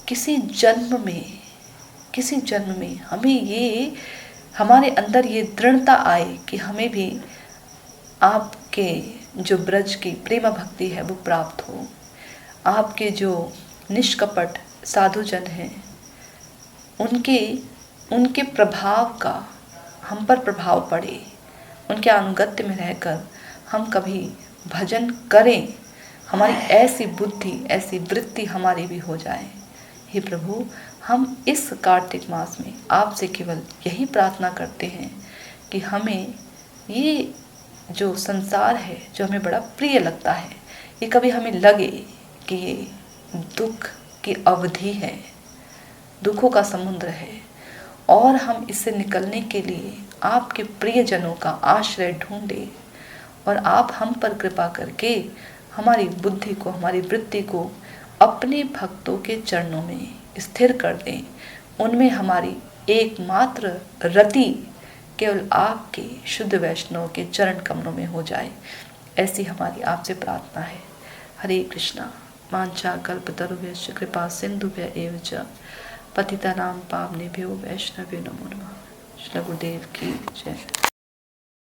किसी जन्म में हमें ये, हमारे अंदर ये दृढ़ता आए कि हमें भी आपके जो ब्रज की प्रेम भक्ति है वो प्राप्त हो। आपके जो निष्कपट साधुजन हैं उनके प्रभाव का हम पर प्रभाव पड़े, उनके अनुगत्य में रहकर हम कभी भजन करें, हमारी ऐसी बुद्धि, ऐसी वृत्ति हमारी भी हो जाए। हे प्रभु, हम इस कार्तिक मास में आपसे केवल यही प्रार्थना करते हैं कि हमें ये जो संसार है, जो हमें बड़ा प्रिय लगता है, ये कभी हमें लगे कि ये दुख की अवधि है, दुखों का समुद्र है, और हम इससे निकलने के लिए आपके प्रियजनों का आश्रय ढूंढें, और आप हम पर कृपा करके हमारी बुद्धि को, हमारी वृत्ति को अपने भक्तों के चरणों में स्थिर कर दें। उनमें हमारी एकमात्र रति केवल आपके शुद्ध वैष्णव के चरण कमलों में हो जाए, ऐसी हमारी आपसे प्रार्थना है। हरे कृष्णा। वांछा कल्पतरुभ्यश्च कृपा सिंधुभ्य एव च पतितानां पावनेभ्यो वैष्णवेभ्यो नमो नमः। श्री गुरुदेव की जय।